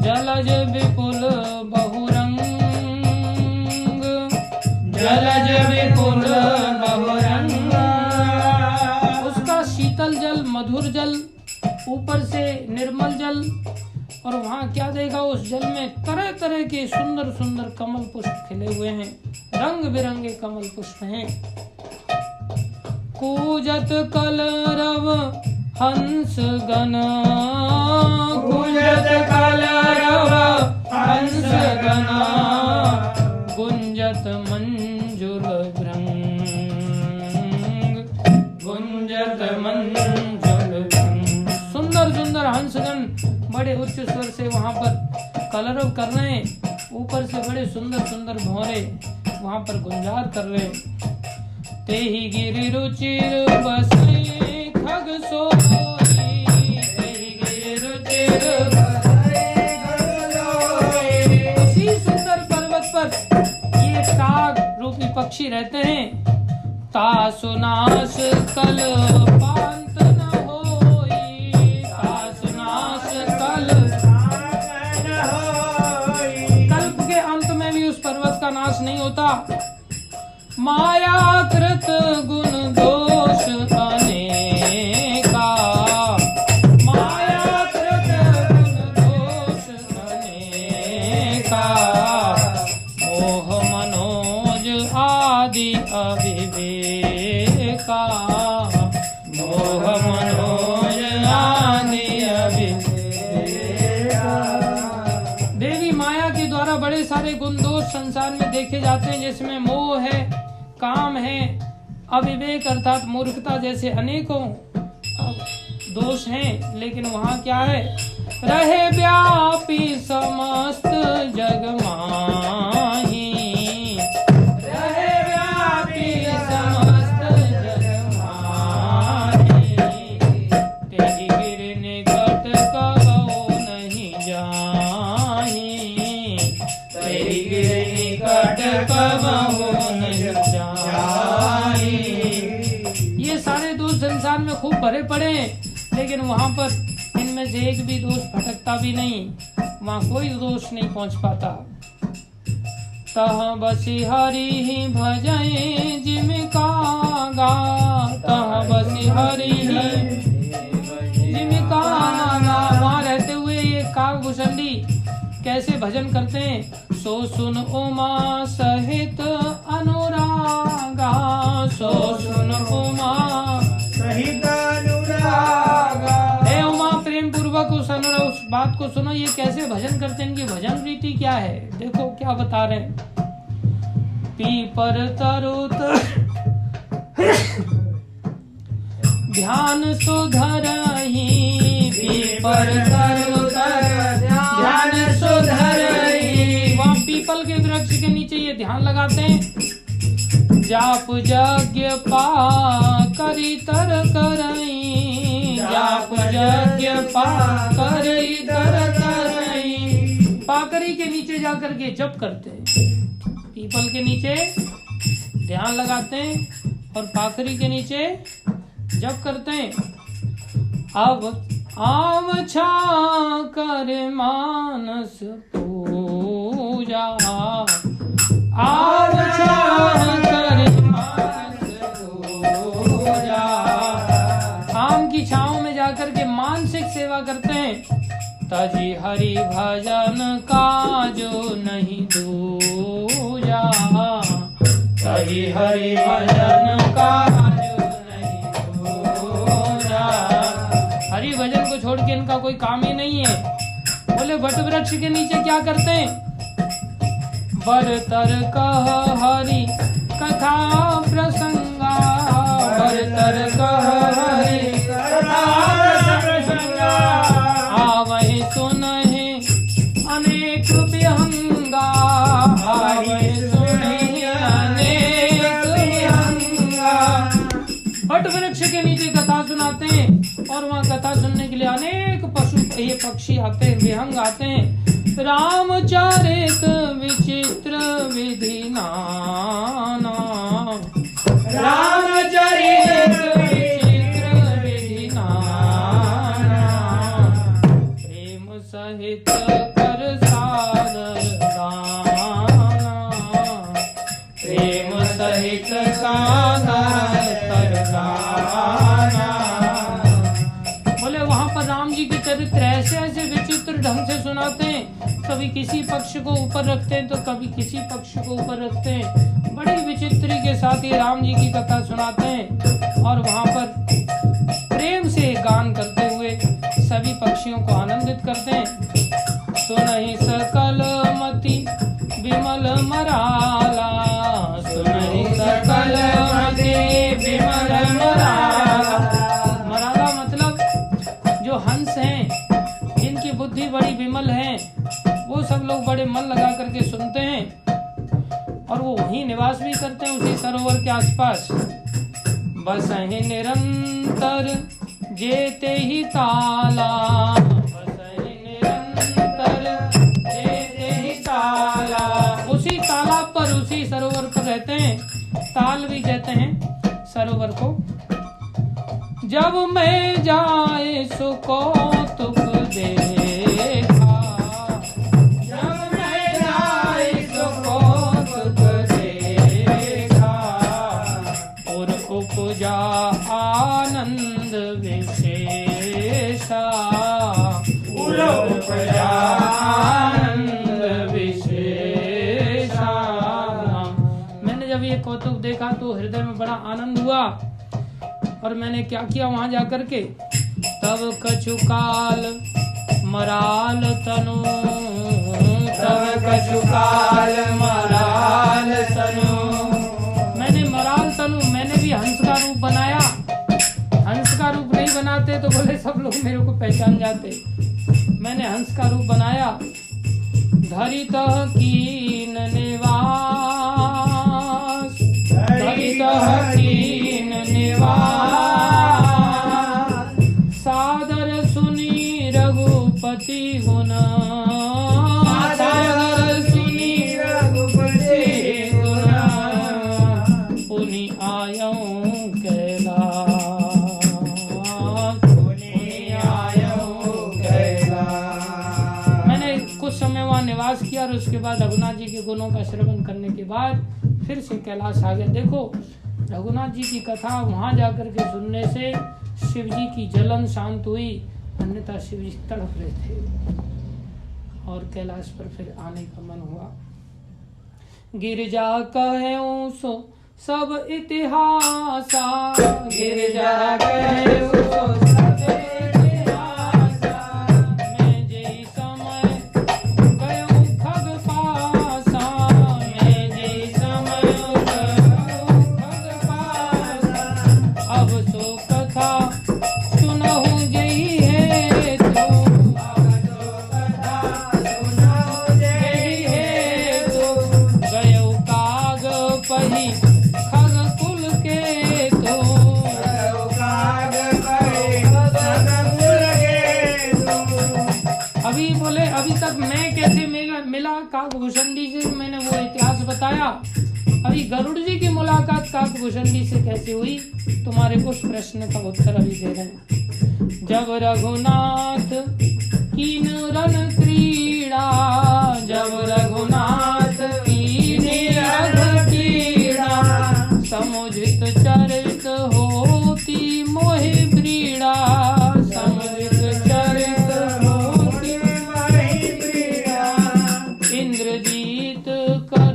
जलज विपुल बहुरंग, जलज विपुल बहुरंग। उसका शीतल जल, मधुर जल, ऊपर से निर्मल जल। और वहाँ क्या देखा, उस जल में तरह तरह के सुंदर सुंदर कमल पुष्प खिले हुए हैं, रंग बिरंगे कमल पुष्प हैं। कूजत कलरव हंस गण, कूजत कलरव हंस गण। गुंजत मंजुल भृंग, गुंजत मंजुल भृंग। सुंदर सुंदर हंसगण बड़े उच्च स्वर से वहाँ पर कलरव कर रहे हैं, ऊपर से बड़े सुंदर सुंदर भौरे वहाँ पर गुंजार कर रहे हैं। तेहि गिरि रुचिर बसई खग सोई, तेहि गिरि रुचिर बसई खग सोई। उसी सुंदर पर्वत पर ये काग रूपी पक्षी रहते हैं। तासुनास कल पांत न होई, तासुनास कल न होई। कल्प के अंत में भी उस पर्वत का नाश नहीं होता। माया कृत गुण दोष अनेका, माया कृत गुण दोष अनेका। मोह मनोज आदि अविवेका, मोह मनोज आदि अविवेका। देवी माया के द्वारा बड़े सारे गुण दोष संसार में देखे जाते हैं, जिसमें मोह है, काम है, अविवेक अर्थात मूर्खता जैसे अनेकों दोष हैं। लेकिन वहाँ क्या है, रहे व्यापी समस्त जग माही, रहे व्यापी समस्त जग माही। तेहि गिरि निकट कबहु नहीं जाही, तेहि गिरि निकट कबहु नहीं जाही। ये सारे दोष संसार में खूब भरे पड़े हैं, लेकिन वहाँ पर इनमें से एक भी दोष भटकता भी नहीं, वहाँ कोई दोष नहीं पहुँच पाता। तह बसी हरि ही भजय जिम कागा, तह बसी हरि ही जिम कागा। वहाँ रहते हुए ये काग भुसंडी कैसे भजन करते हैं। सो सुन उमा सहित अनुरागा, सो सुन उमा सहित अनुरागा। हे उमा प्रेम पूर्वक उस बात को सुनो, ये कैसे भजन करते हैं, इनकी भजन रीति क्या है। देखो क्या बता रहे हैं। पीपर तरुत ध्यान सुधरहि, पीपर तरुत ध्यान सुधरहि। वहाँ पीपल के वृक्ष के नीचे ये ध्यान लगाते हैं। जाप यज्ञ पा करी तर करई, जाप यज्ञ पा करी तर करई। पाकरी के नीचे जाकर के जप करते हैं। पीपल के नीचे ध्यान लगाते हैं और पाखरी के नीचे जप करते हैं। अब आम छा कर मानस पूजा, आम छा कर मानस पूजा। आम की छांव में जाकर के मानसिक सेवा करते हैं। तजी हरि भजन का जो नहीं दूजा, तजी हरि भजन का जो नहीं दूजा। हरि भजन को छोड़ के इनका कोई काम ही नहीं है। बोले वट वृक्ष के नीचे क्या करते हैं? बरतर कह हरि कथा प्रसंगा, बरतर कह हरि कथा प्रसंगा। आवहि सुनहि अनेक विहंगा, आवहि सुनहि अनेक विहंगा। वट वृक्ष के नीचे कथा सुनाते हैं और वहाँ कथा सुनने के लिए अनेक पशु ये पक्षी आते हैं, विहंग आते हैं। रामचरित विचित्र विधि नाना, रामचरित विचित्र विधि नाना। प्रेम सहित कर सादर गाना, प्रेम सहित सादर कर गाना। बोले वहां पर राम जी के चरित्र ऐसे ऐसे विचित्र ढंग से सुनाते हैं। कभी किसी पक्ष को ऊपर रखते हैं तो कभी किसी पक्ष को ऊपर रखते हैं। बड़ी विचित्र के साथ ये राम जी की कथा सुनाते हैं और वहां पर प्रेम से गान करते हुए सभी पक्षियों को आनंदित करते हैं। सुनहि सकल मति विमल मराला, सुनहि सकल मति विमल मराला। मराला मतलब जो हंस हैं, जिनकी बुद्धि बड़ी विमल है, वो सब लोग बड़े मन लगा करके सुनते हैं और वो वहीं निवास भी करते हैं उसी सरोवर के आसपास। बसहि निरंतर जेते ही ताला, बसहि निरंतर जेते ही ताला। उसी तालाब पर उसी सरोवर पर रहते हैं। ताल भी कहते हैं सरोवर को। जब मैं जाए सो कौतुक देखा, जब मैं जाए सो कौतुक देखा। और उपजा आनंद विशेषा, और उपजा आनंद विशेषा। मैंने जब ये कौतुक देखा तो हृदय में बड़ा आनंद हुआ और मैंने क्या किया वहां जाकर के? तब कछु काल मराल तनु, तब कछु काल मराल तनु। मैंने मराल तनु, मैंने भी हंस का रूप बनाया। हंस का रूप नहीं बनाते तो बोले सब लोग मेरे को पहचान जाते। मैंने हंस का रूप बनाया। धरित कीन निवास, धरित कीन निवास। सादर सुनी रघुपति गुण, सादर सुनी रघुपति गुण। पुनि आयऊं कैलाश, पुनि आयऊं कैलाश। मैंने कुछ समय वहाँ निवास किया और उसके बाद रघुनाथ जी के गुणों का श्रवण करने के बाद फिर से कैलाश आ गया। देखो रघुनाथ जी की कथा वहां जाकर के सुनने से शिव जी की जलन शांत हुई, अन्यथा शिव जी तड़प रहे थे और कैलाश पर फिर आने का मन हुआ। गिरजा कहूं सो सब इतिहासा, गिरजा कहूं सो सब इतिहासा। मैं जई समय गयो खग पासा, मैं जई समय गयो खग पासा। अब सो कथा सुनहु जई है तो, अब सो कथा सुनहु जई है तो। गयो काग पही खग कुल के तो, गयो काग पही काकभूषणी से मैंने वो इतिहास बताया। अभी गरुड़ जी की मुलाकात काकभूषणी से कैसे हुई, तुम्हारे कुछ प्रश्न का उत्तर अभी दे रहे हैं। जब रघुनाथ कीन रन क्रीड़ा, जब रघुनाथ कीन रन क्रीड़ा, समुझित चरित होती मोहि ब्रीड़ा, समुझित चरित होती मोहि ब्रीड़ा, इंद्रजीत कर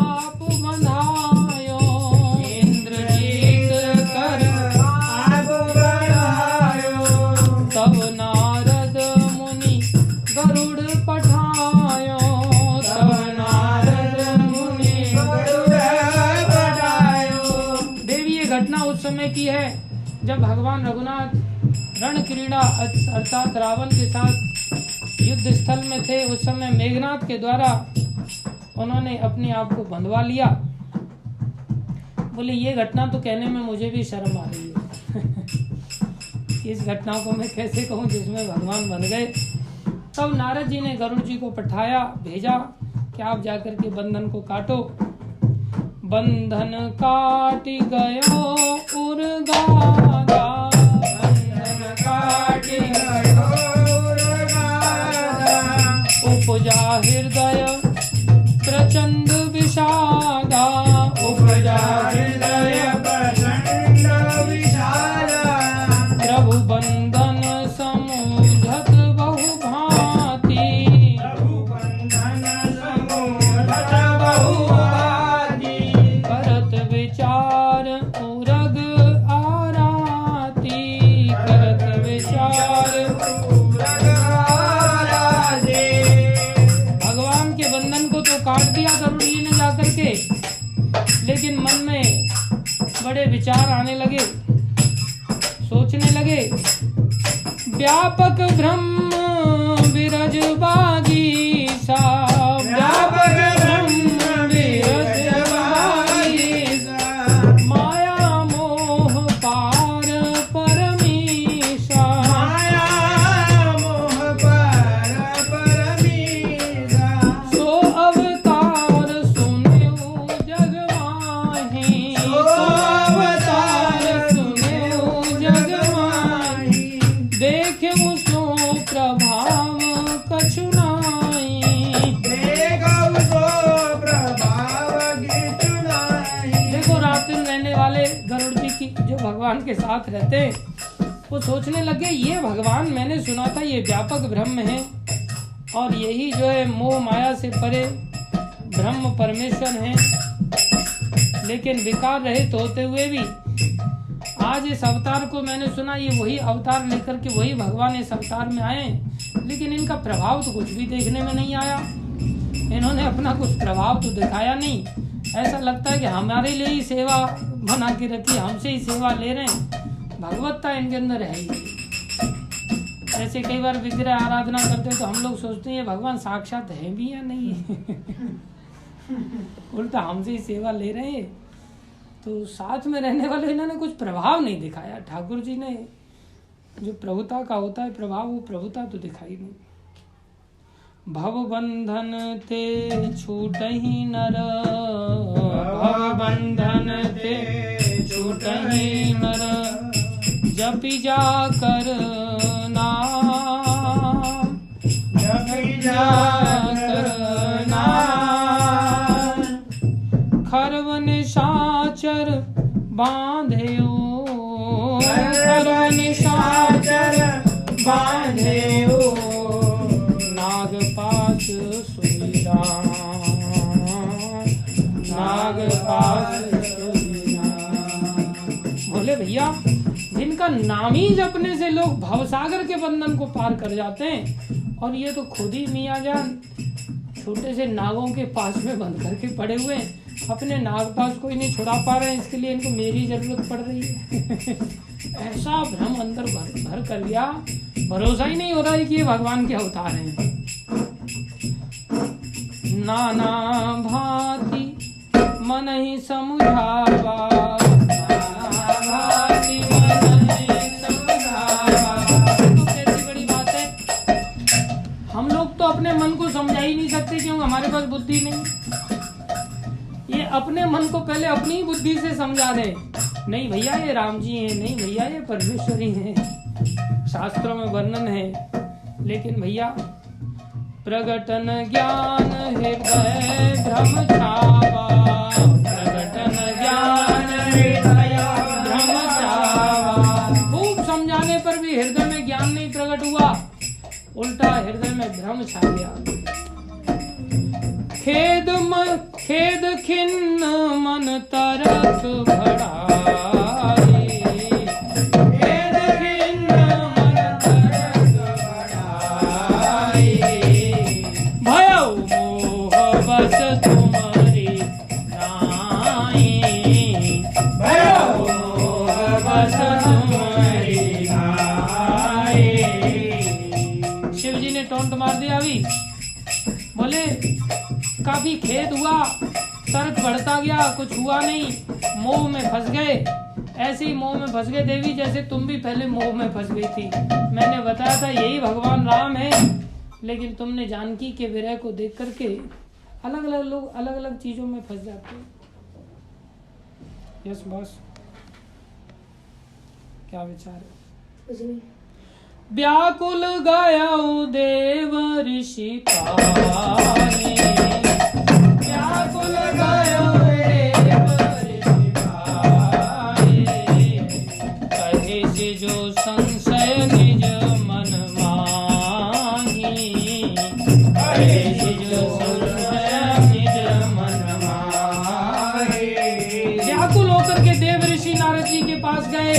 आप बंधायो, इंद्रजीत कर आप बंधायो, तब नारद मुनि गरुड़ पठायो, तब नारद मुनि गरुड़ पठायो। देवी ये घटना उस समय की है जब भगवान रघुनाथ रण क्रीड़ा अर्थात रावण के साथ युद्ध स्थल में थे। उस समय मेघनाथ के द्वारा उन्होंने अपने आप को बंधवा लिया। बोले ये घटना तो कहने में मुझे भी शर्म आ रही है इस घटना को मैं कैसे कहूँ जिसमें भगवान बन गए। तब नारद जी ने गरुड़ जी को पठाया, भेजा कि आप जाकर के बंधन को काटो। बंधन काट गयो उर्गादा, बंधन काट गयो उर्गादा, उपजा हृदय प्रचंड विषादा, उपजा हृदय प्रचंड विषादा, प्रभु बंधन समुझत बहु भांति, प्रभु बंधन समुझत बहु भांति, करत विचार उरग आराती, करत विचार उरग आराती। भगवान के बंधन को तो काट दिया गरुड़ जी ने जाकर के, लेकिन मन में बड़े विचार आने लगे, सोचने लगे। व्यापक ब्रह्म विरज बागीसा, व्यापक ब्रह्म विरज बागीसा, माया मोह पार परमीशा, माया मोह पार परमीशा, सो अवतार सुन्यो जग माही, सो अवतार सुन्यो जग माही, देख्यो सो प्रभाव कछु नाई, देखो सो प्रभाव कछु नाई। देखो रात दिन रहने वाले गरुड़ जी की जो भगवान के साथ रहते, वो सोचने लगे ये भगवान मैंने सुना था ये व्यापक ब्रह्म है और यही जो है मोह माया से परे ब्रह्म परमेश्वर है, लेकिन विकार रहित होते हुए भी आज इस अवतार को मैंने सुना ये वही अवतार लेकर के वही भगवान इस अवतार में आए, लेकिन इनका प्रभाव तो कुछ भी देखने में नहीं आया। इन्होंने अपना कुछ प्रभाव तो दिखाया नहीं। ऐसा लगता है कि हमारे लिए ही सेवा बना के रखी, हमसे ही सेवा ले रहे हैं। भगवत्ता इनके अंदर है ही। ऐसे कई बार विग्रह आराधना करते तो हम लोग सोचते हैं भगवान साक्षात है भी या नहीं उल्टा हमसे ही सेवा ले रहे हैं। तो साथ में रहने वाले इन्होंने कुछ प्रभाव नहीं दिखाया। ठाकुर जी ने जो प्रभुता का होता है प्रभाव, वो प्रभुता तो दिखाई नहीं। भव बंधन ते छूटहि नर, भव बंधन ते छूटहि नर, जपि जाकर नाम, जपि जाकर नाम, खरवन साचर बांधेओ, खरवन साचर बांधेओ, नाग पास सोई राम, नाग पास सोई राम। बोले भैया जिनका नाम ही जपने से लोग भवसागर के बंधन को पार कर जाते हैं, और ये तो खुद ही मियाँ जान छोटे से नागों के पास में बंद करके पड़े हुए हैं, अपने नाग पास कोई नहीं छुड़ा पा रहे हैं, इसके लिए इनको मेरी जरूरत पड़ रही है। ऐसा भ्रम अंदर भर कर लिया, भरोसा ही नहीं हो रहा है कि ये भगवान के अवतार हैं। नाना भांति मन ही समुझावा, नाना भांति मन ही समुझावा। तो कैसी बड़ी बात है, हम लोग तो अपने मन को समझा ही नहीं सकते, क्योंकि तुम्हारे पास बुद्धि नहीं। ये अपने मन को पहले अपनी ही बुद्धि से समझा दे, नहीं भैया ये राम जी हैं, नहीं भैया ये परमेश्वरी हैं, शास्त्रों में वर्णन है। लेकिन भैया प्रगटन ज्ञान हृदय भ्रम छावा, प्रगटन ज्ञान हृदय भ्रम छावा। खूब समझाने पर भी हृदय में ज्ञान नहीं प्रकट हुआ, उल्टा हृदय में भ्रम छा गया। खेद खिन्न मन तरस भड़ाए, खेद खिन्न मन तरस भड़ाए। भयउ मोह बस तुम्हारी नाई, भयउ मोह बस तुम्हारी नाई। शिव जी ने टोंट मार दिया। अभी बोले काफी खेद हुआ, तरक बढ़ता गया, कुछ हुआ नहीं, मोह में फंस गए। ऐसे ही मोह में फंस गए देवी, जैसे तुम भी पहले मोह में फंस गई थी। मैंने बताया था यही भगवान राम है, लेकिन तुमने जानकी के विरह को देख करके अलग अलग लोग अलग अलग चीजों में फंस जाते हैं। यस बॉस, क्या विचार है? कुछ नहीं। व्याकुल गया देव ऋषि पानी, व्याकुल गया देव ऋषि पानी। कहे से जो संशय निज मन माही, कहे से जो संशय निज मन माही। व्याकुल होकर के देव ऋषि नारद जी के पास गए।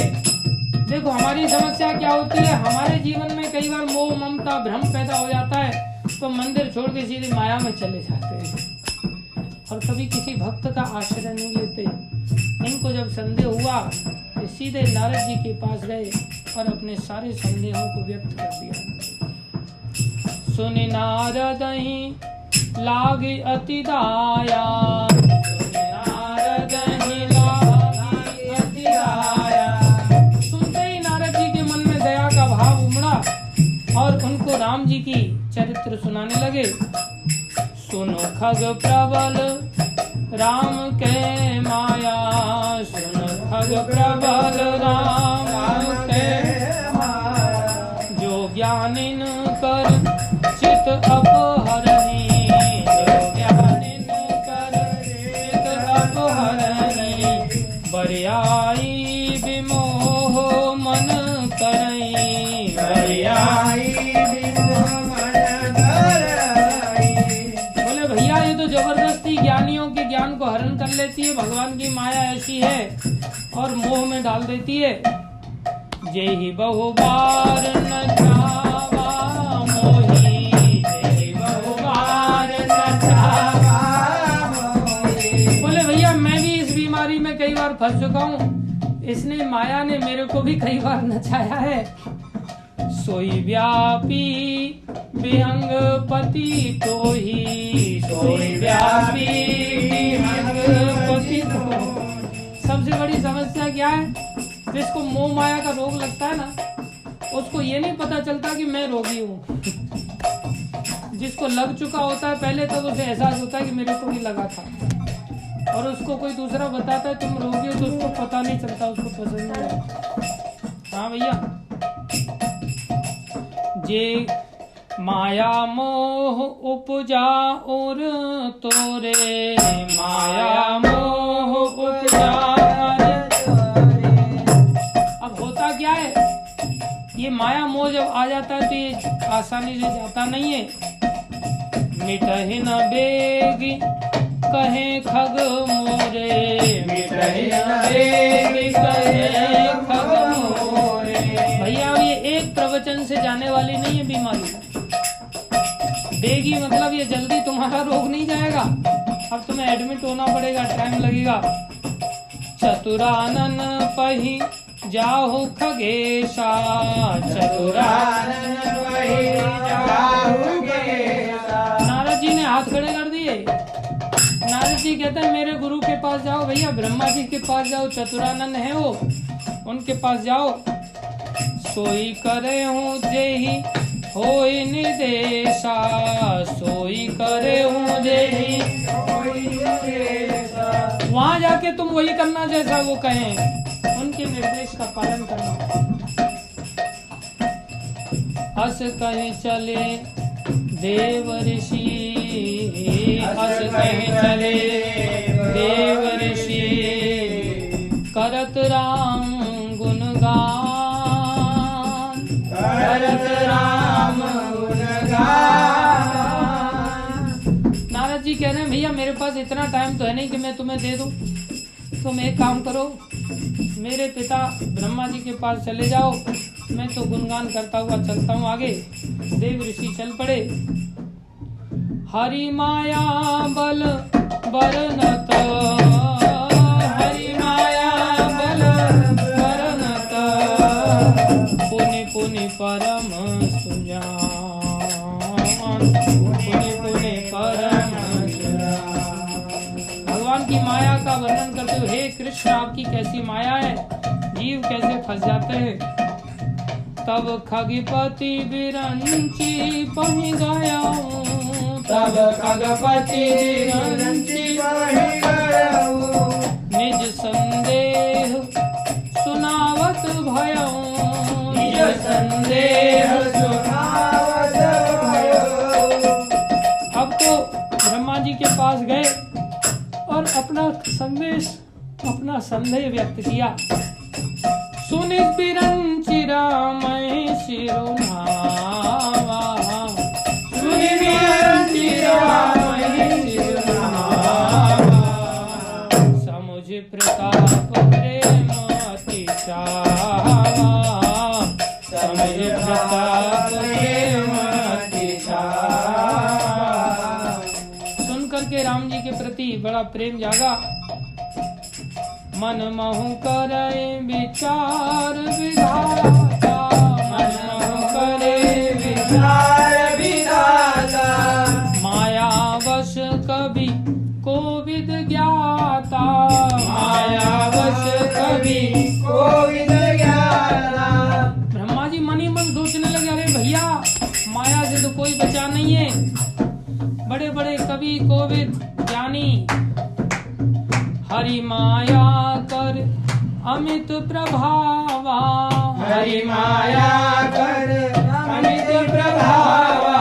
देखो हमारी समस्या क्या होती है, हमारे जीवन में कई बार मोह ममता भ्रम पैदा हो जाता है, तो मंदिर छोड़ के सीधे माया में चले जाते हैं और कभी किसी भक्त का आश्रय नहीं लेते। इनको जब संदेह हुआ तो सीधे नारद जी के पास गए और अपने सारे संदेहों को व्यक्त कर दिया। सुनि नारद ही लागे अति दाया, सुनि नारद ही लागे अति दाया। और उनको राम जी की चरित्र सुनाने लगे। सुनो खग प्रबल राम के माया, सुनो खग प्रबल राम के माया। जो ज्ञानिन कर चित अपहरणी, जो ज्ञानिन कर चित अपहरणी। बरियाई विमोह मन करई, बरियाई विमोह मन करई। बोले भैया ये तो जबरदस्ती ज्ञानियों के ज्ञान को हरण कर लेती है, भगवान की माया ऐसी है और मोह में डाल देती है। जेहि बहु बार न चावा मोही, जेहि बहु बार न चावा मोही। बोले भैया मैं भी इस बीमारी में कई बार फंस चुका हूँ, इसने माया ने मेरे को भी कई बार नचाया है। सोई व्यापी विहंग पति तो ही, सोई व्यापी विहंग पति तो। सबसे बड़ी समस्या क्या है, जिसको मोह माया का रोग लगता है ना, उसको ये नहीं पता चलता कि मैं रोगी हूँ। जिसको लग चुका होता है पहले तब उसे एहसास होता है कि मेरे को भी लगा था, और उसको कोई दूसरा बताता है तुम रोगी हो तो उसको पता नहीं चलता, उसको पसंद नहीं आता। हाँ भैया, जे माया मोह उपजा और तोरे, माया मोह उपजा तोरे। अब होता क्या है, ये माया मोह जब आ जाता है तो ये आसानी से जाता नहीं है। मिटहि न बेगी कहे खग मोरे, मिटहि न बेगी कहे खग मोरे। भैया ये एक प्रवचन से जाने वाली नहीं है बीमारी। देगी मतलब ये जल्दी तुम्हारा रोग नहीं जाएगा, अब तुम्हें एडमिट होना पड़ेगा, टाइम लगेगा। चतुरानन पही जाहु खगेशा, चतुरानन पही जाहु खगेशा। नारद जी ने हाथ खड़े कर दिए। नारद जी कहते हैं मेरे गुरु के पास जाओ भैया, ब्रह्मा जी के पास जाओ, चतुरानन है वो, उनके पास जाओ। सोई करे हूँ जेहि होई निर्देशा सोई करे हूँ जेहि। वहां जाके तुम वही करना जैसा वो कहें, उनके निर्देश का पालन करना। अस कहीं चले देव ऋषि, अस कहीं चले देव ऋषि, करत राम गुणगान, करत राम गुणगान। नारद जी कह रहे हैं भैया मेरे पास इतना टाइम तो है नहीं कि मैं तुम्हें दे दूं, तुम एक काम करो, मेरे पिता ब्रह्मा जी के पास चले जाओ, मैं तो गुणगान करता हुआ चलता हूँ आगे। देव ऋषि चल पड़े। हरि माया बल बरनत, हरि माया बल बरनत, पुनि पुनि परम सुजान, पुनि पुनि परम सुजान। भगवान की माया का वर्णन करते हुए, हे कृष्ण आपकी कैसी माया है, जीव कैसे फंस जाते हैं। तब खगपति बिरंची पहि गया, तब खगपति बिरंची पहि गया, निज संदेह सुनावत भयो, निज संदेह सुनावत भयो। अब तो ब्रह्मा जी के पास गए और अपना संदेह व्यक्त किया। सुनिस बिरंची रामय शिरोनावा, सुनिस बिरंची रामय शिरोनावा, समुझ प्रताप प्रेम अति चावा, समुझ प्रताप प्रेम अति चावा। सुन करके राम जी के प्रति बड़ा प्रेम जागा। मन महु करे विचार विधाता, मन महु करे विचार विधाता, माया वश कवि कोविद ज्ञाता, माया वश कवि कोविद ज्ञाता। ब्रह्मा जी मन ही मन सोचने लगे, अरे भैया माया से तो कोई बचा नहीं है, बड़े बड़े कवि कोविद ज्ञानी, हरि माया कर अमित प्रभावा, हरि माया कर अमित प्रभावा,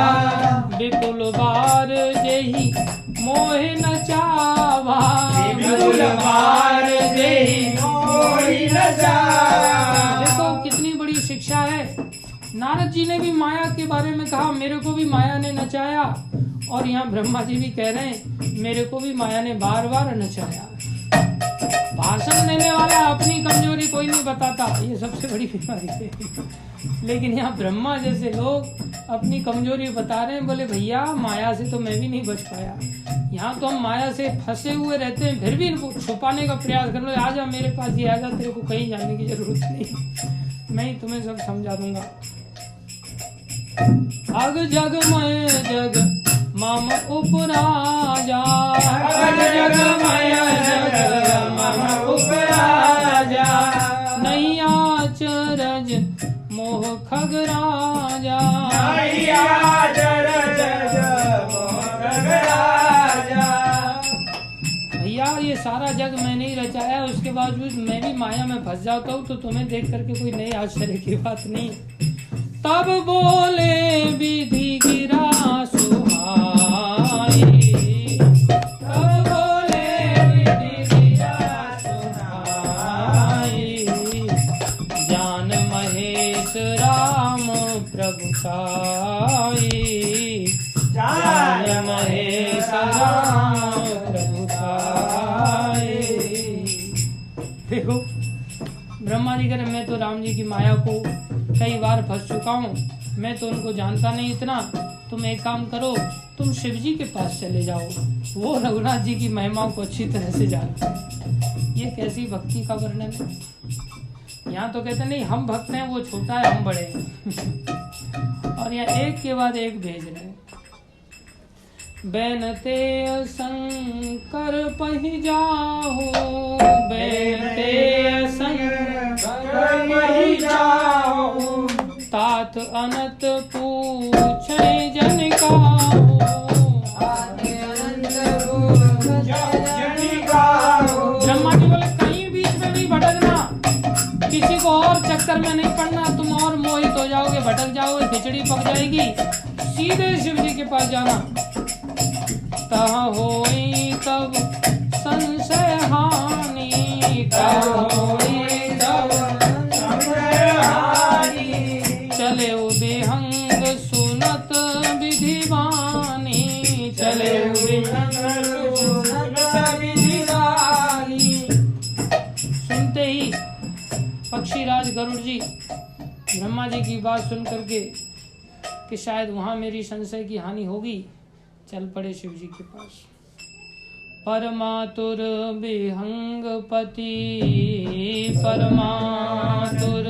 विपुल बार जेहि मोहि नचावा, विपुल बार जेहि मोहि नचावा। देखो कितनी बड़ी शिक्षा है। नारद जी ने भी माया के बारे में कहा, मेरे को भी माया ने नचाया, और यहाँ ब्रह्मा जी भी कह रहे हैं मेरे को भी माया ने बार बार नचाया। भाषण देने वाला अपनी कमजोरी कोई नहीं बताता, ये सबसे बड़ी बीमारी है। लेकिन यहाँ ब्रह्मा जैसे लोग अपनी कमजोरी बता रहे हैं, बोले भैया माया से तो मैं भी नहीं बच पाया। यहाँ तो हम माया से फंसे हुए रहते हैं, फिर भी इनको छुपाने का प्रयास कर लो। आजा मेरे पास ही आजा, तेरे को कहीं जाने की जरूरत नहीं, मैं ही तुम्हें सब समझा दूंगा। अग जग मय जग मम उपराजा, अग जग मय जग मम उपराजा, नहीं आचरज मोह खग राजा, नहीं आचरज मोह खग राजा। भैया ये सारा जग मैंने ही रचाया, उसके बावजूद मैं भी माया में फंस जाता हूँ, तो तुम्हें देख करके कोई नई आश्चर्य की बात नहीं। तब बोले विधि गिरा सुहाई, तब बोले विधि गिरा सुहाई, जान महेश राम प्रभु साई, जान महेश राम प्रभु साई। देखो ब्रह्मा जी कह रहे मैं तो राम जी की माया को कई बार फंस चुका हूँ, मैं तो उनको जानता नहीं इतना। तुम एक काम करो, तुम शिव जी के पास चले जाओ, वो रघुनाथ जी की महिमाओं को अच्छी तरह से जानते हैं। ये कैसी भक्ति का वर्णन है। यहाँ तो कहते नहीं हम भक्त हैं, वो छोटा है हम बड़े हैं। और यहाँ एक के बाद एक भेज रहे हैं। बैनते शंकर पहि जाहो, बैनते शंकर पहि जाहो, तात बात अनंत पूछे जन का, ब्रह्मा जी बोले कहीं बीच में नहीं भटकना, किसी को और चक्कर में नहीं पड़ना, तुम और मोहित हो जाओगे, भटक जाओगे, खिचड़ी पक जाएगी, सीधे शिव जी के पास जाना। तहाँ होई तब संशय हानि, तब होई तब संशय हानि, चले बेहंग सुनत विधिवानी, चले बेहंग सुनत विधिवानी। सुनते ही पक्षीराज गरुड़ जी ब्रह्मा जी की बात सुन करके कि शायद वहां मेरी संशय की हानि होगी, चल पड़े शिव जी के पास। परमातुर विहंग पति, परमातुर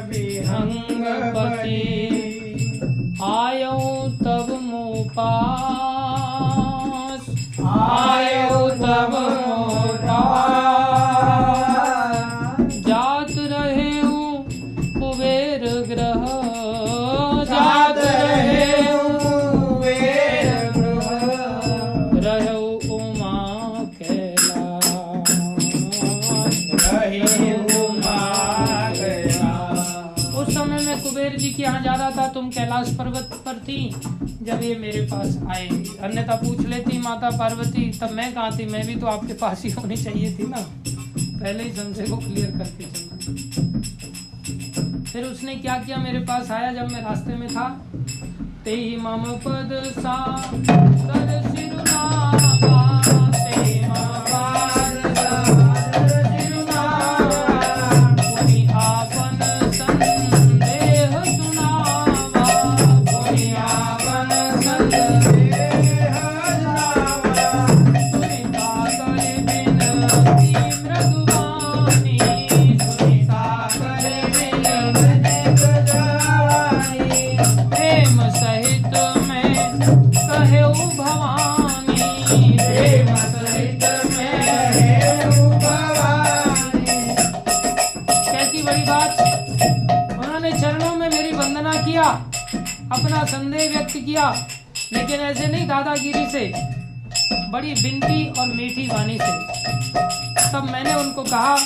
विहंग पति, आयो तब मोह पास, आयो तब मोह पास, जात रहे हूँ कुबेर ग्रह, जात रहे हूँ कुबेर ग्रह, रहो उमा कैलाश, रहे उमा कैलाश। उस समय मैं कुबेर जी के यहाँ जा रहा था, तुम कैलाश पर्वत पर थी जब ये मेरे पास आए। अन्यथा पूछ लेती माता पार्वती, तब मैं कहाँ थी, मैं भी तो आपके पास ही होनी चाहिए थी ना। पहले ही संशय को क्लियर करके चलना। फिर उसने क्या किया, मेरे पास आया जब मैं रास्ते में था, तेहि मम पद सा कर सिरुनावा, तेहि मम पद सा कर सिरुनावा, कोई आपन संदेह सुनावा, कोई आपन संदेह सुनावा, सुनिता करे बिनती मृदुवानी, सुनिता करे प्रेम सहित में कहेऊ भवानी, प्रेम सहित में कहेऊ भवानी। कैसी बड़ी बात, उन्होंने चरणों में मेरी वंदना किया, अपना संदेह व्यक्त किया, लेकिन ऐसे नहीं दादागिरी से, बड़ी विनती और मीठी वाणी से। तब मैंने उनको कहा,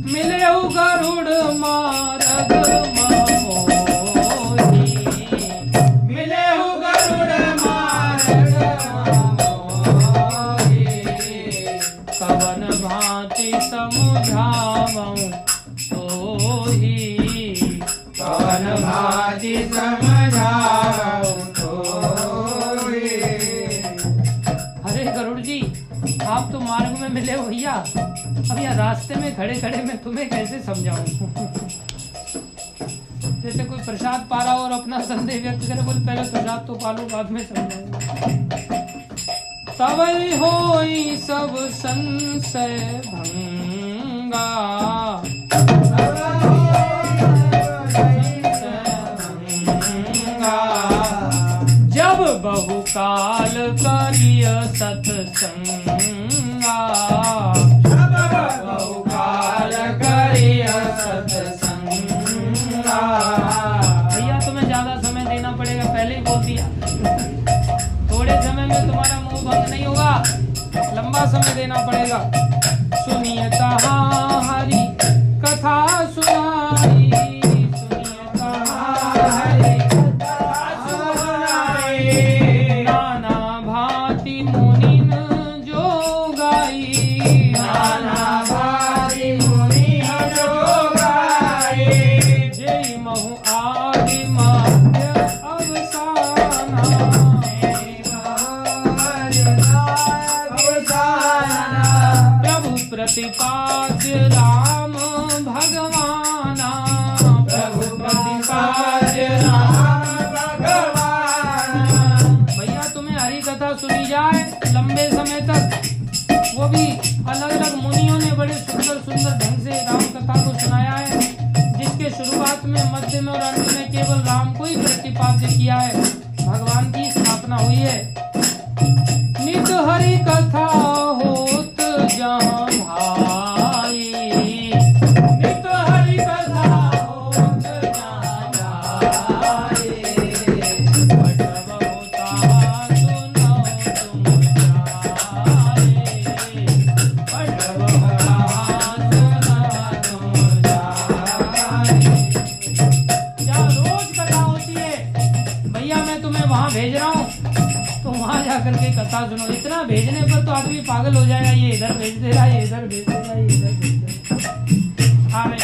मिले गरुड़ मारग मोही, मिले गरुड़ मारग मोही, कवन भांति समझावऊं तोही, कवन भांति समझावऊं तोही। अरे गरुड़ जी, आप तो मार्ग में मिले हो भैया, अब यहाँ रास्ते में खड़े खड़े मैं तुम्हें कैसे समझाऊं। जैसे कोई प्रसाद पा रहा हो और अपना संदेह व्यक्त करे, बोले पहले प्रसाद तो पालो, बाद में समझाऊंगा। तबै होई सब संशय भंगा, जब बहुकाल करिय सत्संगा, जब बहुकाल करिय सत्संगा। भैया तुम्हें ज्यादा समय देना पड़ेगा, पहले ही बोल दिया। थोड़े समय में तुम्हारा मुंह भंग नहीं होगा, लंबा समय देना पड़ेगा। सुनिए कहाँ हरि कथा सुनाई, सुनिए कहाँ हरि कथा सुनाई, नाना भांति मुनिन जो गाई, नाना भांति मुनिन जो गाई, जय महु आदि मध्य अवसाना, प्रभु प्रतिपाद्य राम भगवाना, प्रभु प्रतिपाद्य राम भगवाना। भैया तुम्हें हरि कथा सुनी जाए लंबे समय तक, वो भी अलग अलग मुनियों ने बड़े सुंदर सुंदर ढंग से राम कथा को सुनाया है, जिसके शुरुआत में, मध्य में और अंत में केवल राम को ही प्रतिपाद्य किया है, भगवान की स्थापना हुई है। नित हरि कथा होत जहाँ भाई, नित हरि कथा होत जहाँ भेज रहा हूँ तो वहां जाकर के कथा सुनो। इतना भेजने पर तो आदमी पागल हो जाएगा, ये इधर भेज दे रहा है, ये इधर भेज दे रहा है, ये इधर भेज दे रहा है।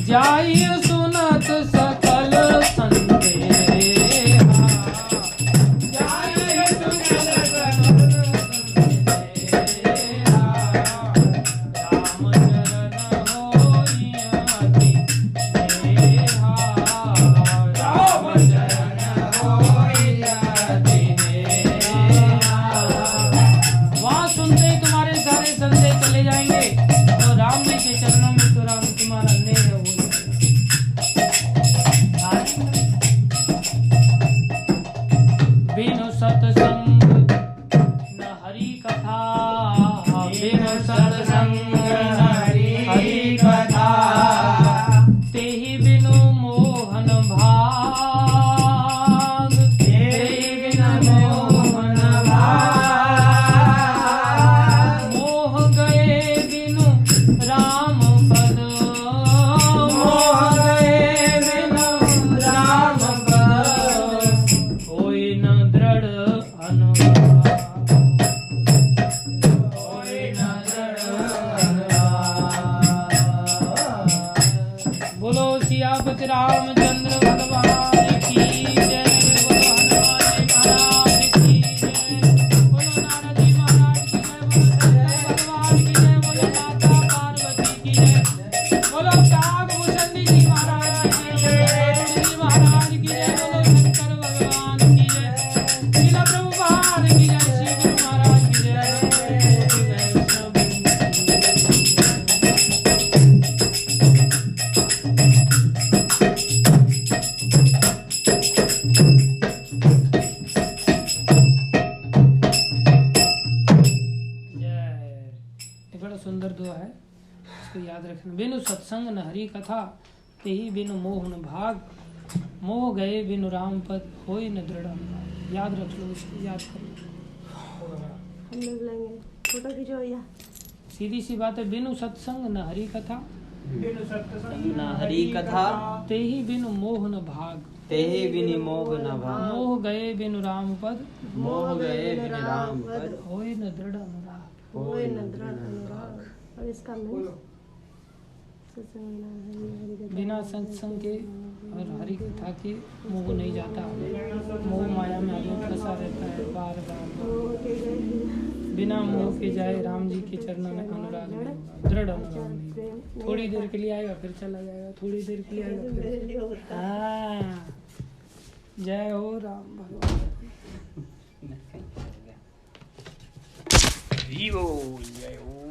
जाइए सुनत सकल संदेहा, जाइए सुनत सकल संदेहा, राम चरण होई अति नेहा, राम चरण होई अति नेहा। वहाँ सुनते ही तुम्हारे सारे संदेह चले जाएंगे और राम जी के चरणों में तुम्हारा नेह हो जाएगा। बिनु सत्संग न हरि कथा, बिनु सत्संग न हरि कथा, तेहि बिनु मोहन भाग, तेहि बिनु मोहन भाग, मोह गए बिनु राम पद, मोह गए बिनु राम पद, होई न दृढ़ अनुराग, होई न दृढ़ अनुराग। बोलो सियापति रामचंद्र भगवान की जय, बोलो हनुमान महाराज की जय, बोलो नारद जी महाराज की जय, बोलो शंकर भगवान की जय, बोलो माता पार्वती की जय, बोलो कागभूषण जी महाराज की जय, बोलो जी महाराज की जय, बोलो शंकर भगवान की जय, श्रील प्रभुपाद की जय, श्री गुरु महाराज की जय। ये बड़ा सुंदर दुआ है, इसको याद रखना। बिनु सत्संग न हरि कथा, तेहि बिनु मोह न भाग, मोह गए बिनु राम पद, होई न दृढ़ अनुराग। याद रख लो, इसको याद कर लो। हम लोग लेंगे फोटो खींचो भैया। सीधी सी बात है, बिनु सत्संग न हरि कथा, बिनु सत्संग न हरि कथा, तेहि बिनु मोह न भाग, तेहि बिनु मोह न भाग, मोह गए बिनु राम पद, मोह गए बिनु राम पद, होई न दृढ़ अनुराग। होई न दृढ़ अनुराग। और इसका मीनिंग सत्संग न हरि हरि कथा, बिना सत्संग के और हरि कथा के मोह नहीं जाता, मोह माया में आदमी फंसा रहता है बार बार। मोह के गए बिना मोह के जाए राम जी के चरणों में अनुराग नहीं होगा, दृढ़ अनुराग नहीं। थोड़ी देर के लिए आएगा फिर चला जाएगा, थोड़ी देर के लिए आएगा मेरे फिर। लिए होता है। हाँ, जय हो राम भगवान। जय हो।